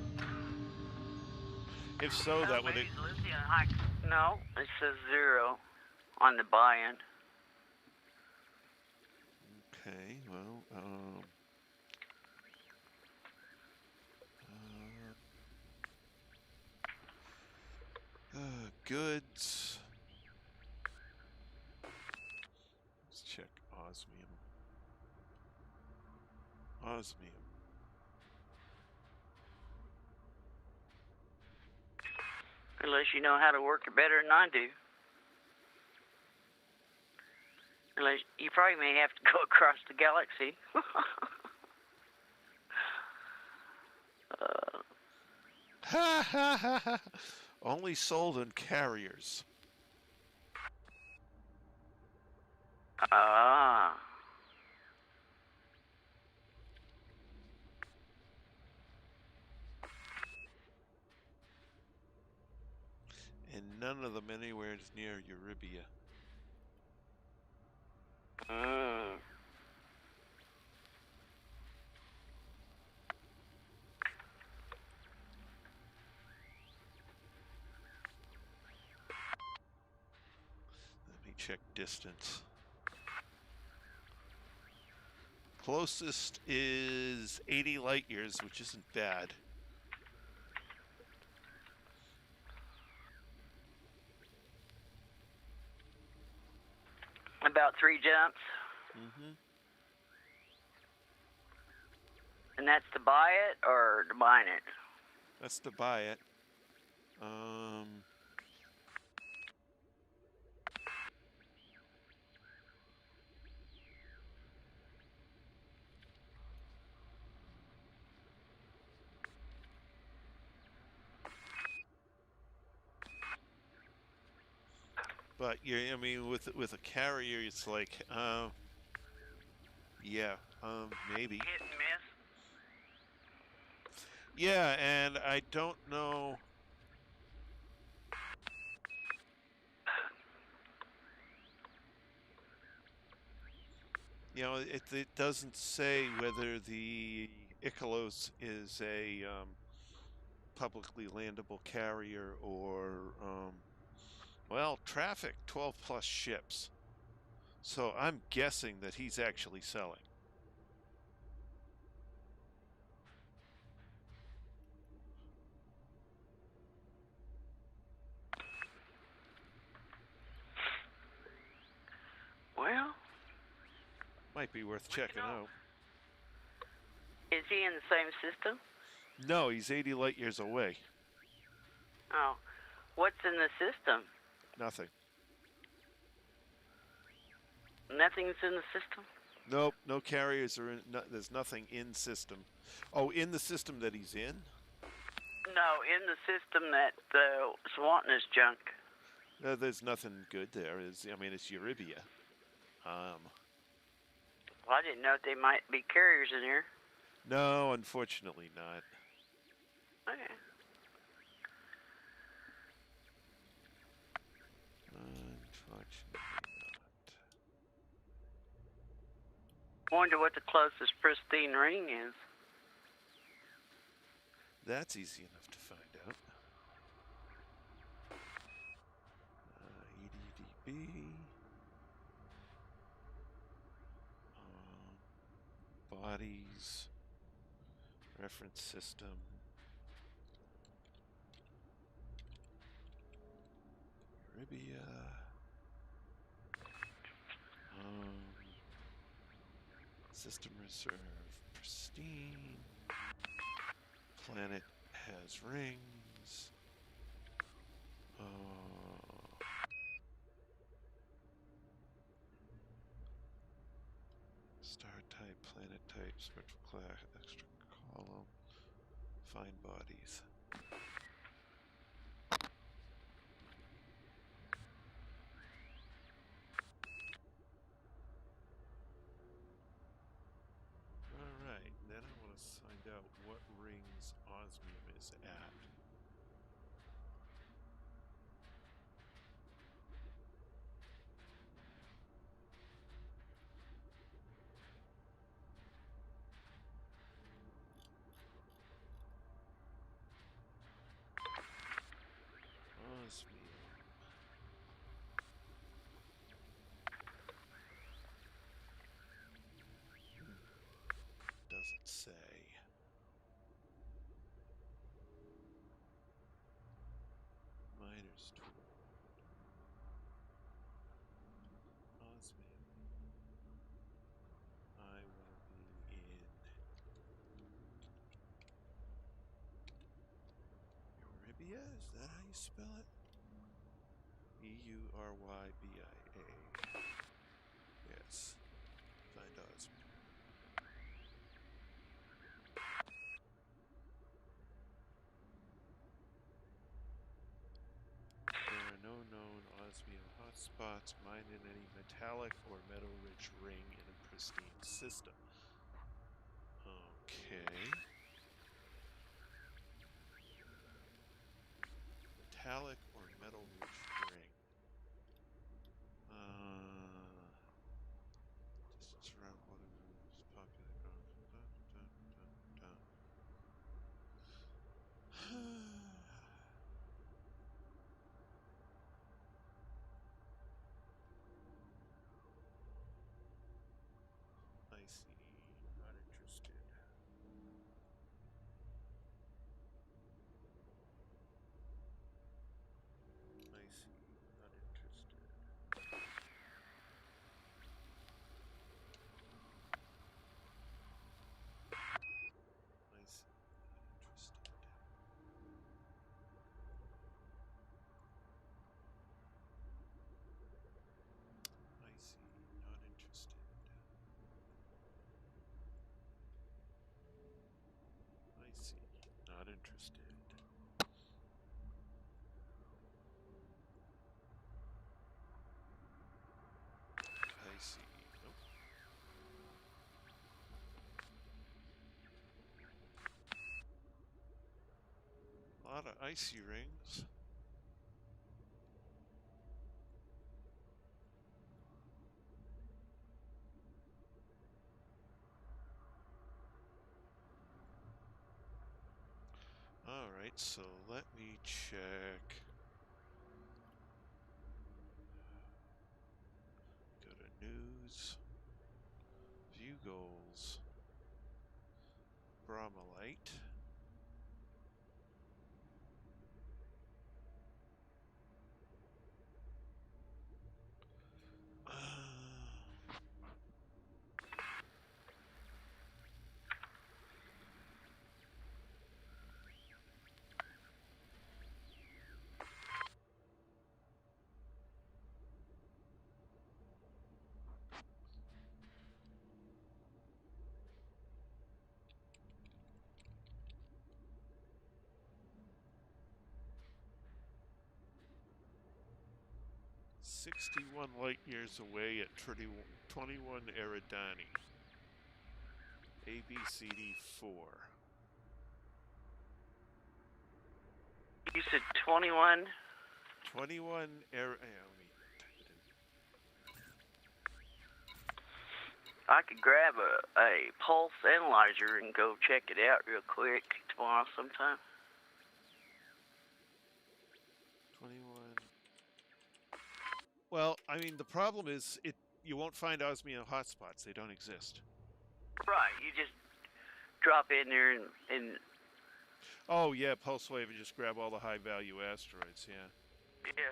If so, that would. Maybe lithium high. No, it says 0 on the buy-in. Okay, well, goods. Let's check osmium. Osmium. Unless you know how to work it better than I do. Unless you probably may have to go across the galaxy. Ha ha ha ha! Only sold in carriers. Ah. And none of them anywhere near Eurybia. Mm. Let me check distance. Closest is 80 light years, which isn't bad. About 3 jumps. Mm-hmm. And that's to buy it or to mine it? That's to buy it. But I mean, with a carrier, it's like, yeah, maybe. Hit and miss. Yeah, and I don't know. You know, it doesn't say whether the Icalos is a publicly landable carrier or, well, traffic 12 plus ships. So I'm guessing that he's actually selling. Well, Might be worth checking out. is he in the same system? No, he's 80 light years away. Oh. What's in the system? Nothing. Nothing's in the system? Nope, no carriers are in. No, there's nothing in system. Oh, in the system that he's in? No, in the system that Swanton is junk. There's nothing good there. I mean, it's Eurybia. Well, I didn't know if they might be carriers in here. No, unfortunately not. Okay. Unfortunately not. Wonder what the closest pristine ring is. That's easy enough to find out. EDDB. Bodies. Reference system. Eurybia. System reserve. Pristine. Planet has rings. Star type, planet type, spectral class, extra column. Find bodies. Alright, then I want to find out what rings osmium is at. does it say? Miner's tool. Osmium. I will be in Eurybia? Is that how you spell it? EuryBia. Yes. Find osmium. There are no known osmium hotspots mined in any metallic or metal-rich ring in a pristine system. Okay. Metallic or metal-rich ring. Distance around water is popular. I see. Not interested. I see. Not interested. I see. Not interested. I see. Not interested. I see. Not interested. I see. Nope. A lot of icy rings. All right, so let me check. Go to news, view goals, bromellite. Uh, 61 light years away at 21 Eridani. ABCD 4. You said 21? 21 let me type it in. I could grab a pulse analyzer and go check it out real quick tomorrow sometime. 21. Well, I mean, the problem is you won't find osmium hotspots. They don't exist. Right, you just drop in there and Oh, yeah, pulse wave and just grab all the high-value asteroids, yeah. yeah.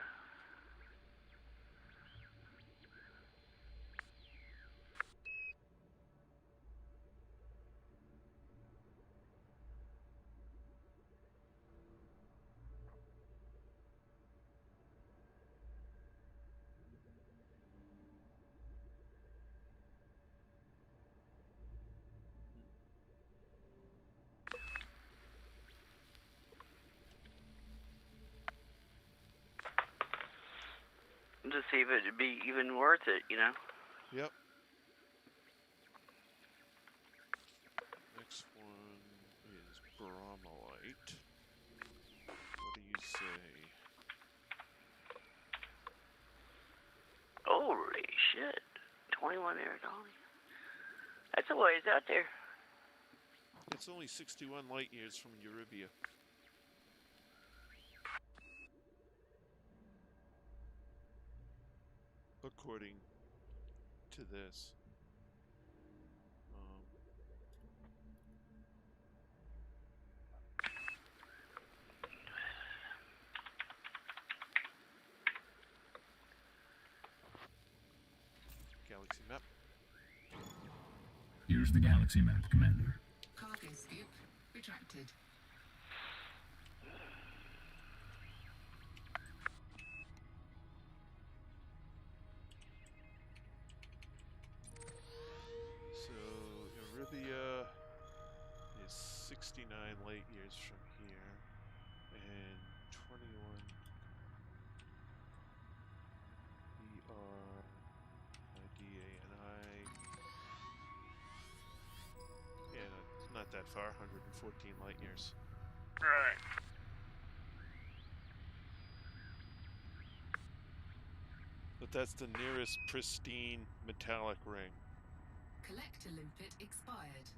To see if it'd be even worth it, you know? Yep. Next one is bromellite. What do you say? Holy shit. 21 Aerodoli. That's a ways out there. It's only 61 light years from Eurybia. According to this. galaxy map. Here's the galaxy map, Commander. Cargo scoop retracted. So Arabia is 69 light years from here, and 21. We are IDA and I. Yeah, no, it's not that far. 114 light years. Right. But that's the nearest pristine metallic ring. Collector limpet expired.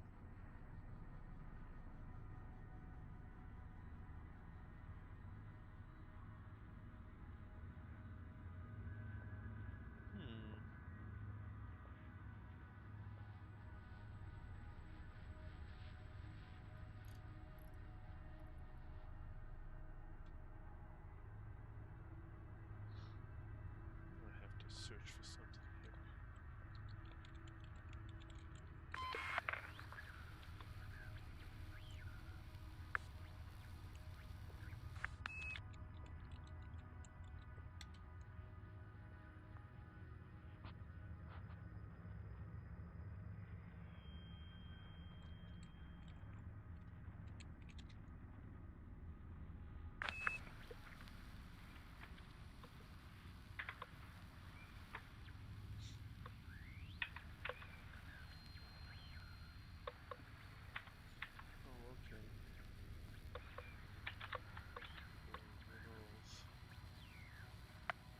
I have to search for something here. Oh, okay. Minerals.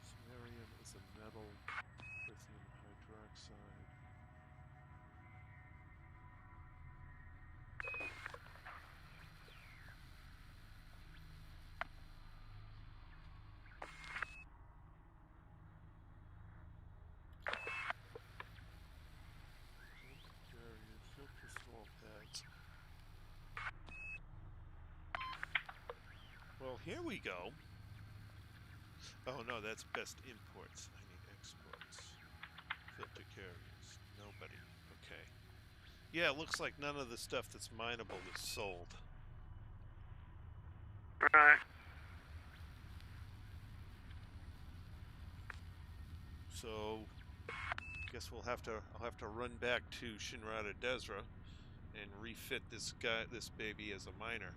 Samarium is a metal, lithium hydroxide. Carriers, filter small pads. Well, here we go. Oh no, that's best imports. I need exports. Filter carriers. Nobody. Okay. Yeah, it looks like none of the stuff that's mineable is sold. Right. So, guess I'll have to run back to Shinrada Desra and refit this baby as a miner.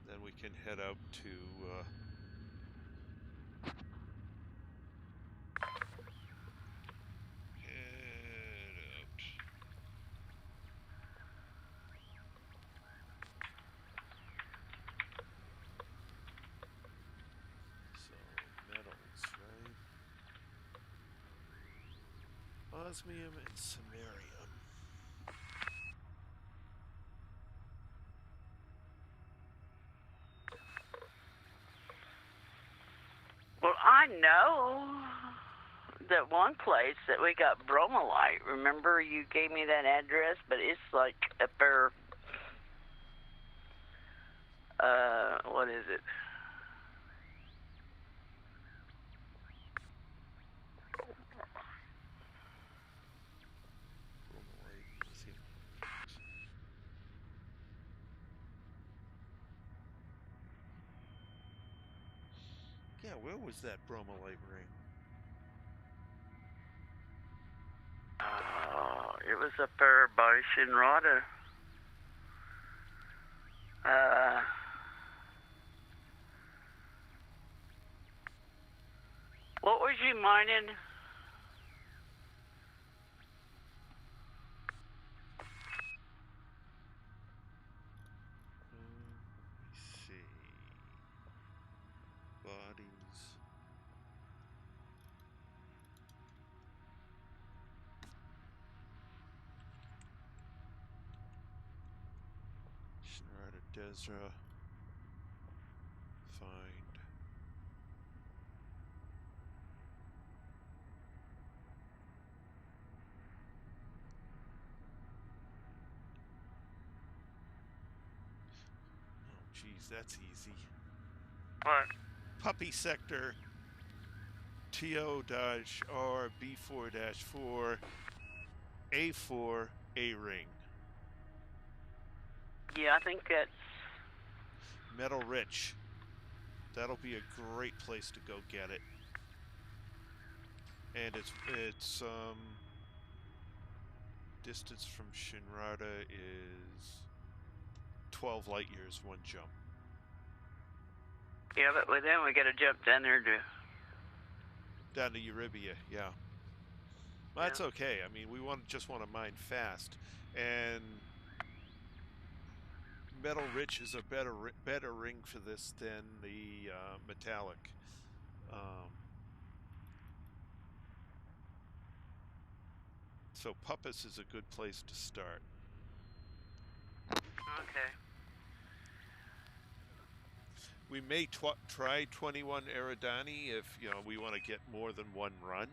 Then we can head out to head out. So metals, right? Osmium and samarium. Well, I know that one place that we got bromolite. Remember you gave me that address, but it's like up there. What is it? Bromolite, lithium hydroxide. Yeah, where was that bromolite ring? It was up there by Shinrada. What was you mining? Let me see. Bodies. Shinrada Desra. Find. Oh, geez, that's easy. What? Puppy sector. TO-R B4-4 A4 A ring. Yeah, I think that's Metal rich. That'll be a great place to go get it. And it's distance from Shinrada is 12 light years, one jump. yeah, but then we got to jump down there to Down to Eurybia, yeah. Well, that's okay. I mean, we just want to mine fast, and metal rich is a better ring for this than the metallic. So Puppis is a good place to start. Okay. We may try 21 Eridani if we want to get more than one run.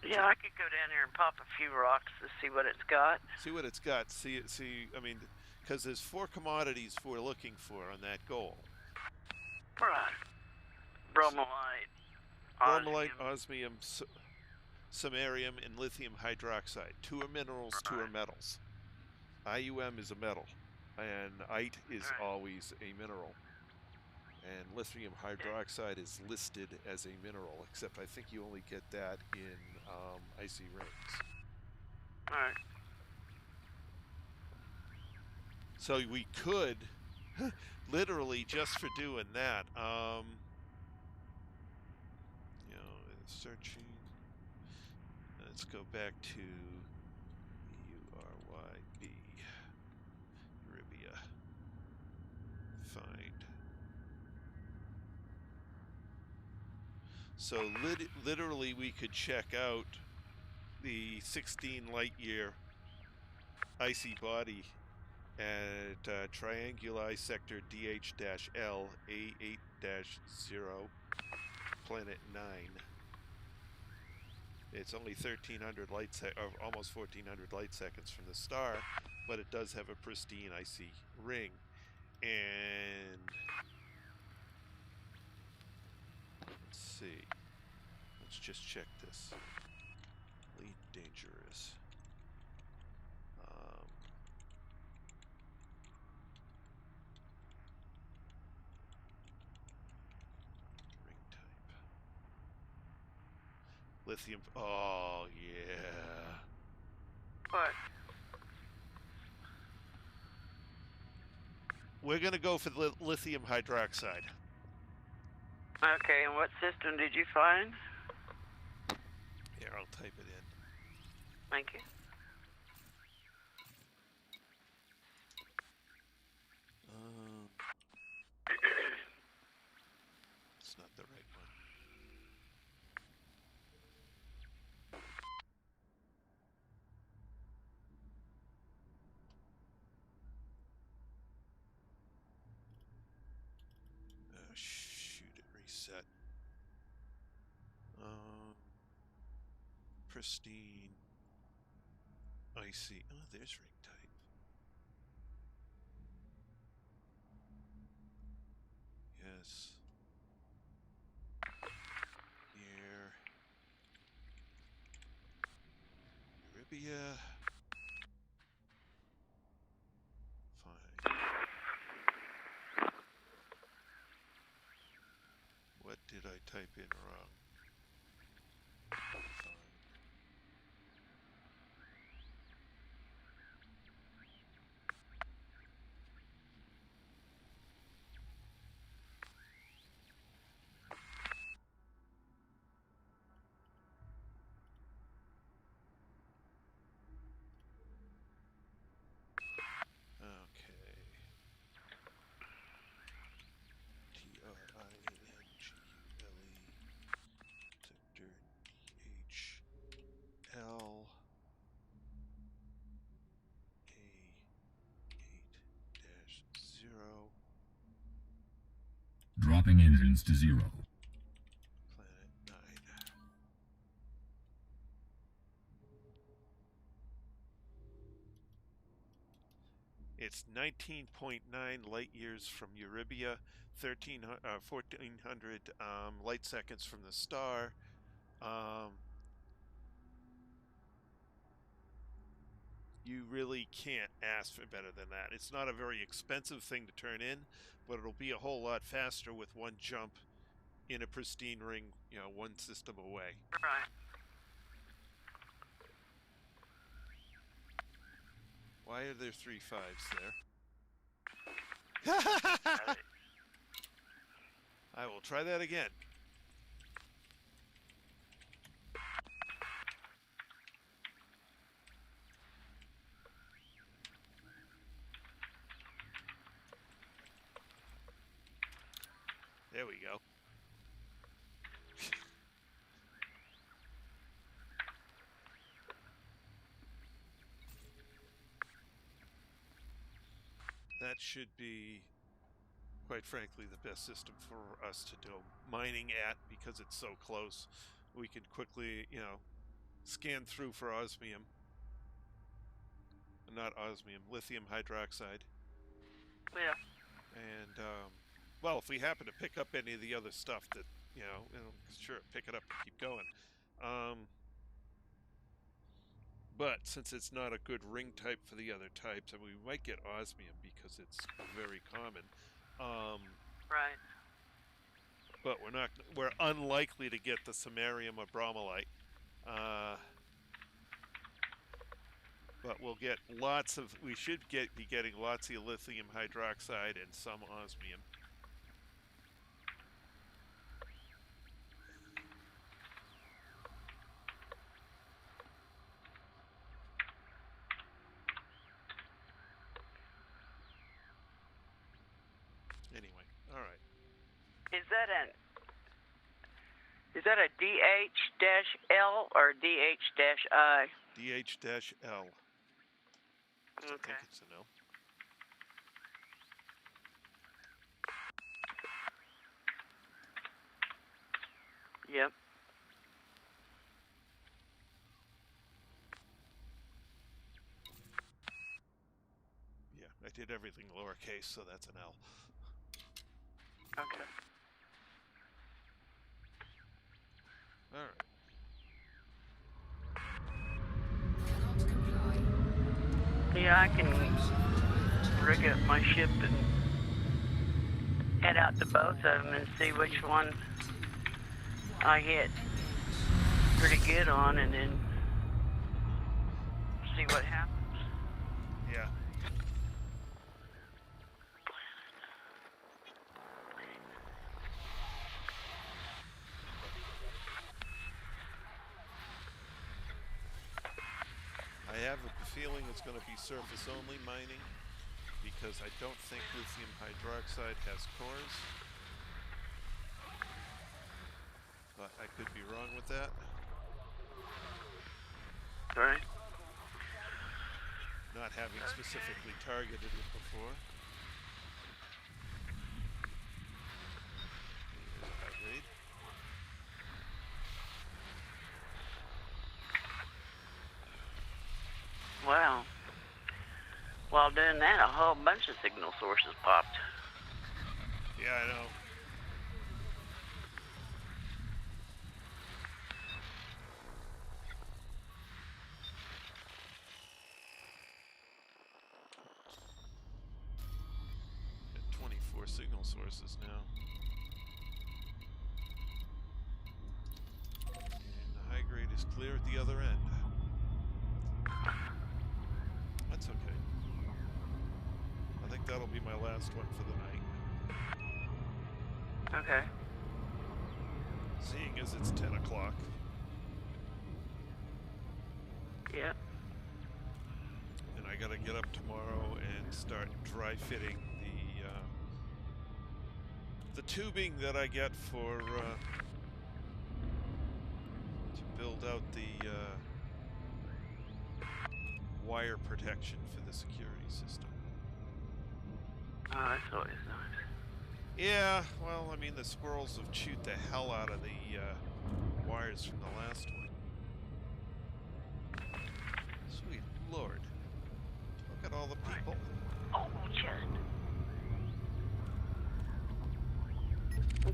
Yeah, I could go down there and pop a few rocks to see what it's got. See what it's got. See. I mean, because there's 4 commodities we're looking for on that goal. Right. Bromellite, Bromellite, osmium, samarium, and lithium hydroxide. 2 are minerals, 2 are metals. IUM is a metal, and ite is always a mineral. And lithium hydroxide is listed as a mineral, except I think you only get that in icy rings. All right. So we could, literally just for doing that, searching. Let's go back to URYB, Eurybia. Find. So literally we could check out the 16 light year icy body at Trianguli sector DH-L A8-0 planet 9. It's only 1,300 light or almost 1,400 light seconds from the star, but it does have a pristine icy ring. And let's see. Let's just check this. Lead dangerous. Ring type. Lithium. Oh yeah. What? We're gonna go for the lithium hydroxide. Okay, and what system did you find? Here, I'll type it in. Thank you. It's not the right one. Oh, shoot, it reset. Pristine. Icy. Oh, there's ring type. Yes. Here. Eurybia. Fine. What did I type in wrong? Fine. Okay. TRIANGULE sector DH-L A8-0 Dropping engines to 0. planet 9. It's 19.9 light years from Eurybia, 1400 light seconds from the star. You really can't ask for better than that. It's not a very expensive thing to turn in, but it'll be a whole lot faster with one jump in a pristine ring, you know, one system away. Right. Why are there 3 5s there? I will try that again. There we go. That should be, quite frankly, the best system for us to do mining at, because it's so close. We can quickly, you know, scan through for osmium. Not osmium, lithium hydroxide. Yeah. And, well, if we happen to pick up any of the other stuff that, you know, sure, pick it up and keep going. But since it's not a good ring type for the other types, and we might get osmium because it's very common. Right. But we're unlikely to get the samarium or bromellite. But we'll get we should be getting lots of lithium hydroxide and some osmium. Anyway, all right. Is that a DH-L or DH-I? DH-L. Okay. I think it's an L. Yep. Yeah, I did everything lowercase, so that's an L. Okay. All right. Cannot comply. Yeah, I can rig up my ship and head out to both of them and see which one I hit pretty good on, and then see what happens. Yeah. I have a feeling it's going to be surface-only mining, because I don't think lithium hydroxide has cores. But I could be wrong with that. Right. Not having specifically targeted it before. Here's a high grade. Wow. While doing that, a whole bunch of signal sources popped. Yeah, I know. Got 24 signal sources now. And the high grade is clear at the other end. That's okay. I think that'll be my last one for the night. Okay. Seeing as it's 10 o'clock. Yep. And I gotta get up tomorrow and start dry fitting the tubing that I get for to build out the wire protection for the security system. Oh, that's always nice. Yeah, well, I mean, the squirrels have chewed the hell out of the wires from the last one. Sweet Lord. Look at all the people. Oh,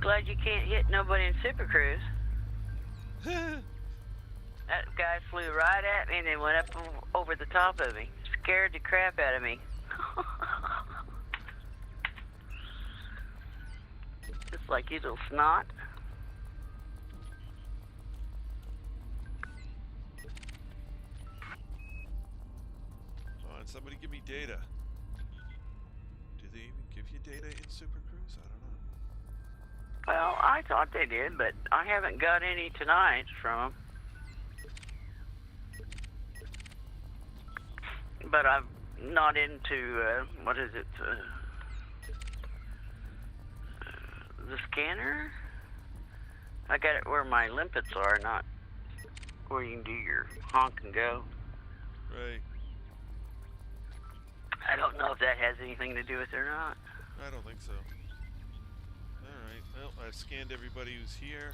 Glad you can't hit nobody in Super Cruise. That guy flew right at me and then went up over the top of me. Scared the crap out of me. Just like you little snot. Come on, somebody give me data. Do they even give you data in Super Cruise? I don't know. Well, I thought they did, but I haven't got any tonight from them. But I'm not into, what is it, the scanner? I got it where my limpets are, not where you can do your honk and go. Right. I don't know if that has anything to do with it or not. I don't think so. Alright, well, I've scanned everybody who's here.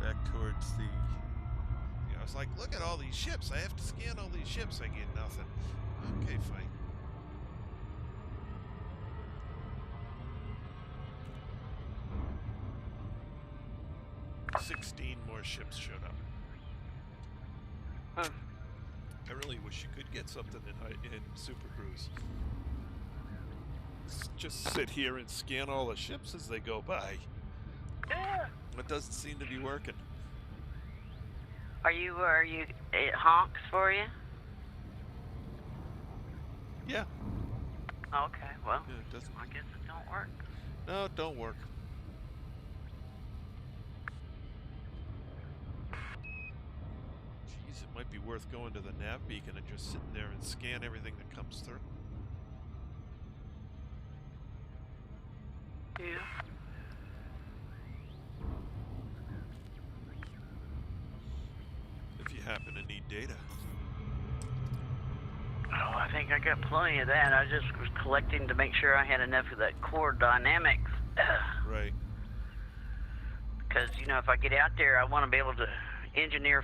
Back towards the... I was like, look at all these ships. I have to scan all these ships. I get nothing. Okay, fine. $16 more ships showed up. Huh. I really wish you could get something in Super Cruise. Just sit here and scan all the ships as they go by. Yeah. It doesn't seem to be working. Are you, it honks for you? Yeah. Okay, well, Yeah, it doesn't. I guess it don't work. No, it don't work. Jeez, it might be worth going to the nav beacon and just sitting there and scan everything that comes through. Yeah. If you happen to need data. Oh, I think I got plenty of that. I just was collecting to make sure I had enough of that core dynamics. Right. Because, you know, if I get out there, I want to be able to engineer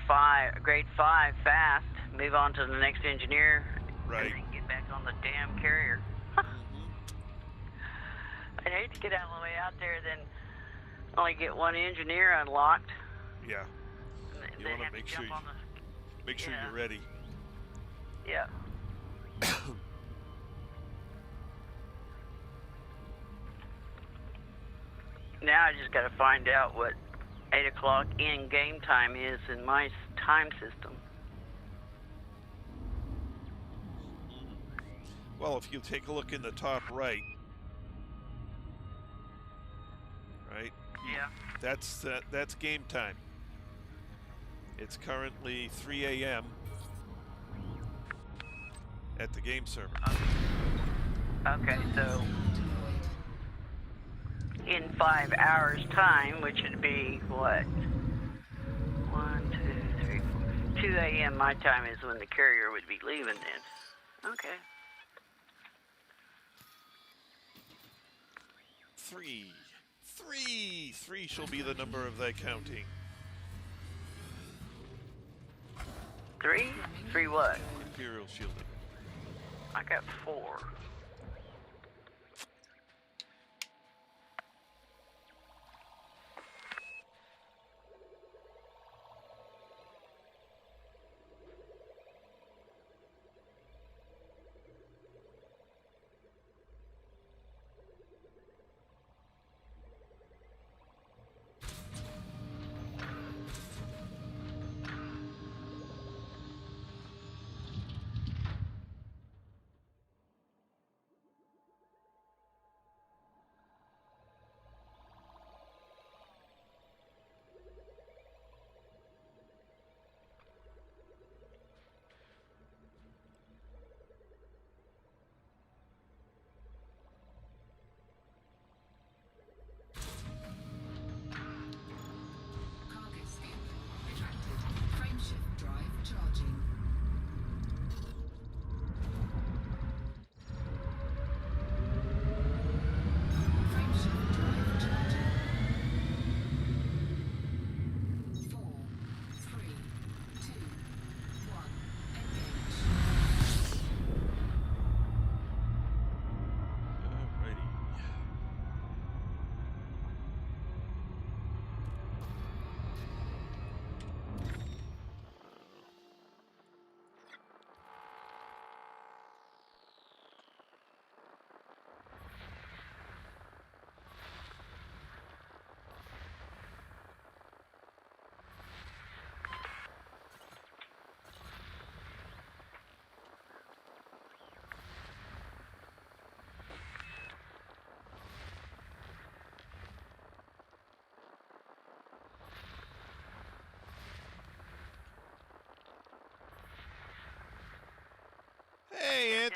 grade 5 fast, move on to the next engineer, Right. and then get back on the damn carrier. I'd hate to get all the way out there, then only get one engineer unlocked. Yeah. You want to make sure you're ready. Yeah. Now I just got to find out what 8 o'clock in game time is in my time system. Well, if you take a look in the top right, Yeah. That's game time. It's currently 3 a.m. at the game server. Okay, so in 5 hours time, which would be what? 1, 2, 3, 4. 2 a.m. my time is when the carrier would be leaving then. Okay. 3 shall be the number of thy counting. 3? 3 what? Imperial shielding. I got 4.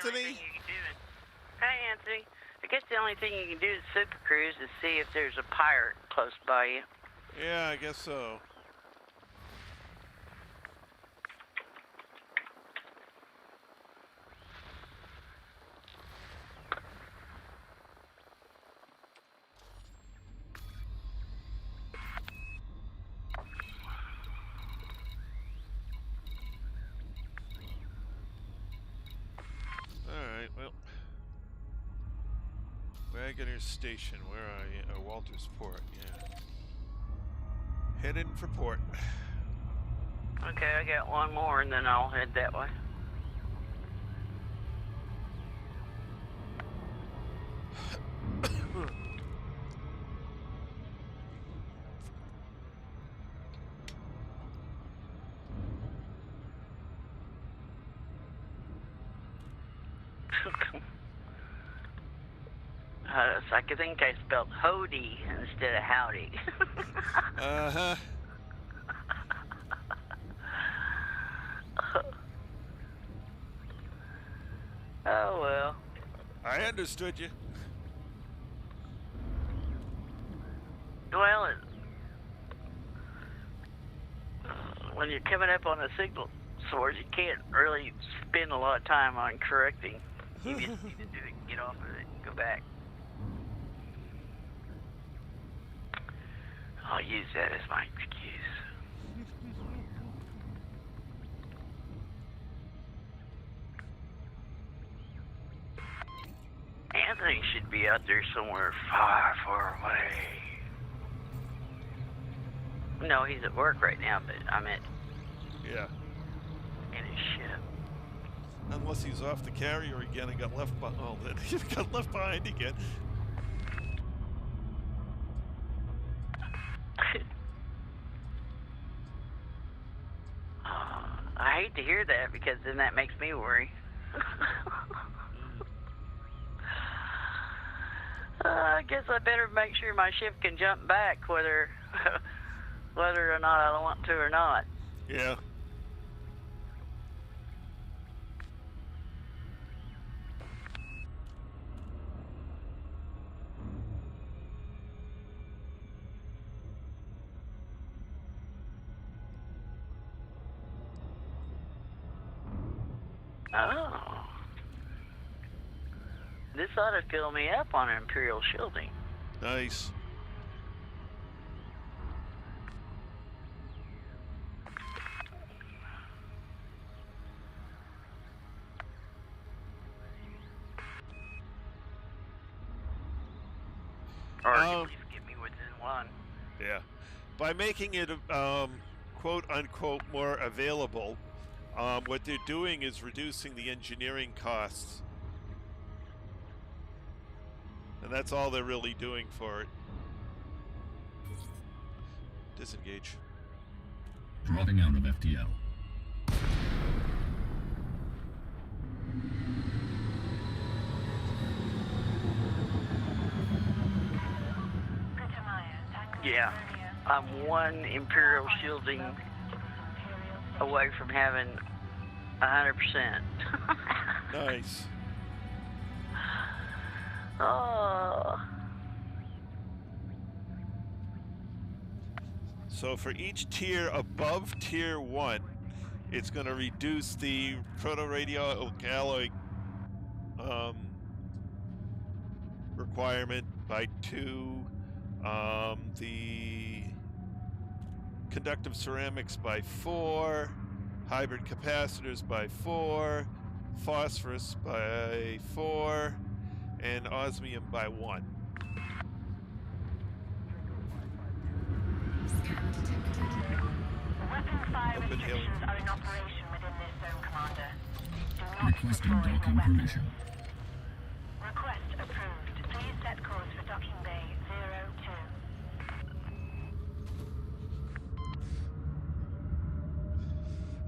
the only Anthony? thing you can do is, hey, Anthony. I guess the only thing you can do is super cruise is see if there's a pirate close by you. Yeah, I guess so. Alright, well. Wagoner Station, where are you? Oh, Walters Port, yeah. Heading for port. Okay, I got one more, and then I'll head that way. So I could think I spelled Hody instead of Howdy. Uh-huh. Oh, well. I understood you. Well, when you're coming up on a signal source, you can't really spend a lot of time on correcting. You just need to do it, get off of it, go back. I'll use that as my excuse. Anthony should be out there somewhere far, far away. No, he's at work right now, but I'm at Yeah. in his ship. Unless he's off the carrier again and got left behind. Oh, then he got left behind again. I hate to hear that because then that makes me worry. I guess I better make sure my ship can jump back, whether or not I want to or not. Yeah. Oh. This ought to fill me up on Imperial shielding. Nice. Or at least get me within one. Yeah. By making it, quote unquote, more available, what they're doing is reducing the engineering costs. And that's all they're really doing for it. Disengage. Dropping out of FTL. Yeah. I'm one Imperial shielding away from having 100%. Nice. Oh. So for each tier above tier 1, it's going to reduce the proto-radio alloy requirement by 2, the conductive ceramics by 4, hybrid capacitors by 4, phosphorus by 4, and osmium by 1. Weapon fire Open hailing. restrictions are in operation within this zone, Commander. Do not Requesting deploy your docking weapons. permission. Request approved. Please set course for docking bay 02.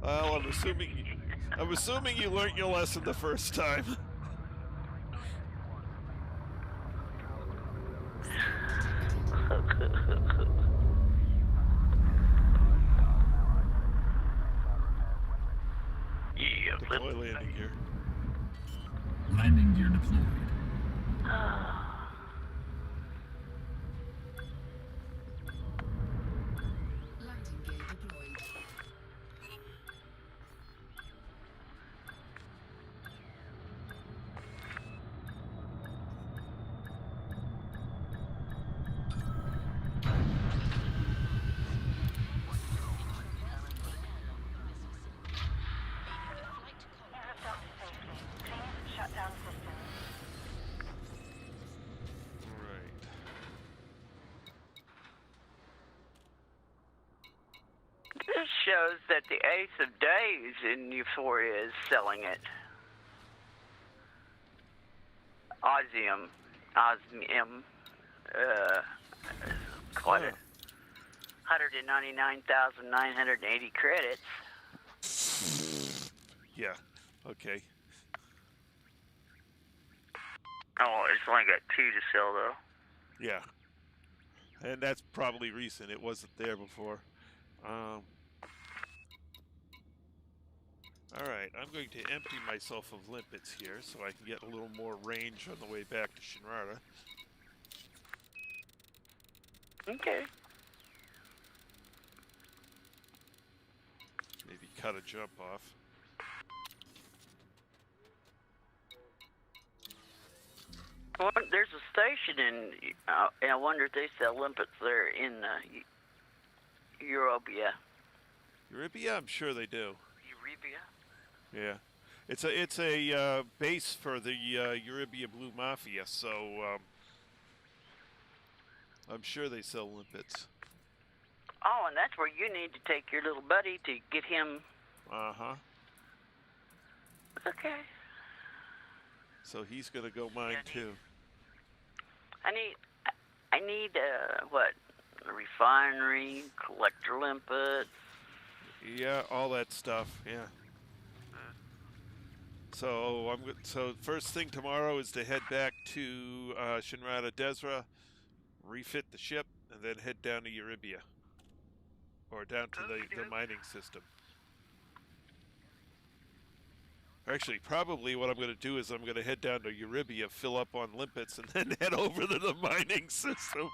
Well, I'm assuming you learned your lesson the first time. Yeah, Deploy landing gear. Landing gear deployed. Landing gear deployed. You have docked safely. Please shut down systems. Right. This shows that the Ace of Days in Euphoria is selling it. Osmium. Quite Huh. it. 199,980 credits. Yeah. Okay. Oh, it's only got 2 to sell though. Yeah. And that's probably recent. It wasn't there before. All right. I'm going to empty myself of limpets here so I can get a little more range on the way back to Shinrara. Okay. Maybe cut a jump off. Well, there's a station in, I wonder if they sell limpets there in Eurobia. Eurybia? I'm sure they do. Eurybia? Yeah. It's a base for the Eurybia Blue Mafia, so I'm sure they sell limpets. Oh, and that's where you need to take your little buddy to get him. Uh-huh. Okay. So he's going to go mine too. I need what? A refinery, collector limpets. Yeah, all that stuff. Yeah. So so first thing tomorrow is to head back to Shinrara Desra, refit the ship, and then head down to Eurybia, or down to the mining system. Actually, probably what I'm going to do is I'm going to head down to Eurybia, fill up on limpets, and then head over to the mining system.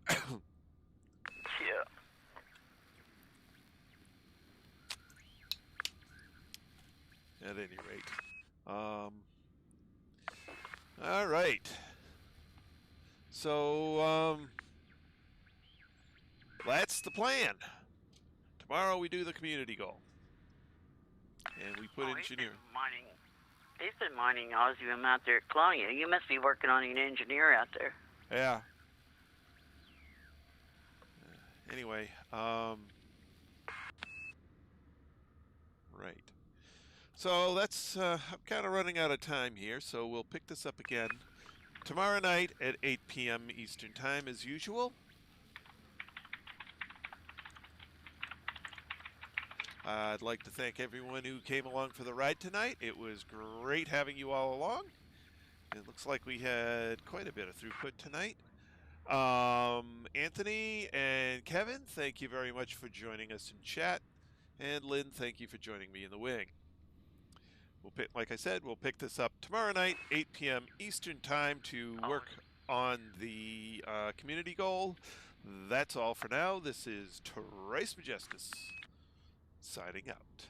Yeah. At any rate. All right. So, that's the plan. Tomorrow we do the community goal. And we put engineer. He's been mining osmium out there at Colonia. You must be working on an engineer out there. Yeah. Anyway, right. So that's, I'm kind of running out of time here, so we'll pick this up again tomorrow night at 8 p.m. Eastern Time as usual. I'd like to thank everyone who came along for the ride tonight. It was great having you all along. It looks like we had quite a bit of throughput tonight. Anthony and Kevin, thank you very much for joining us in chat. And Lynn, thank you for joining me in the wing. Like I said, we'll pick this up tomorrow night, 8 p.m. Eastern Time, to work on the community goal. That's all for now. This is Trace Majestus signing out.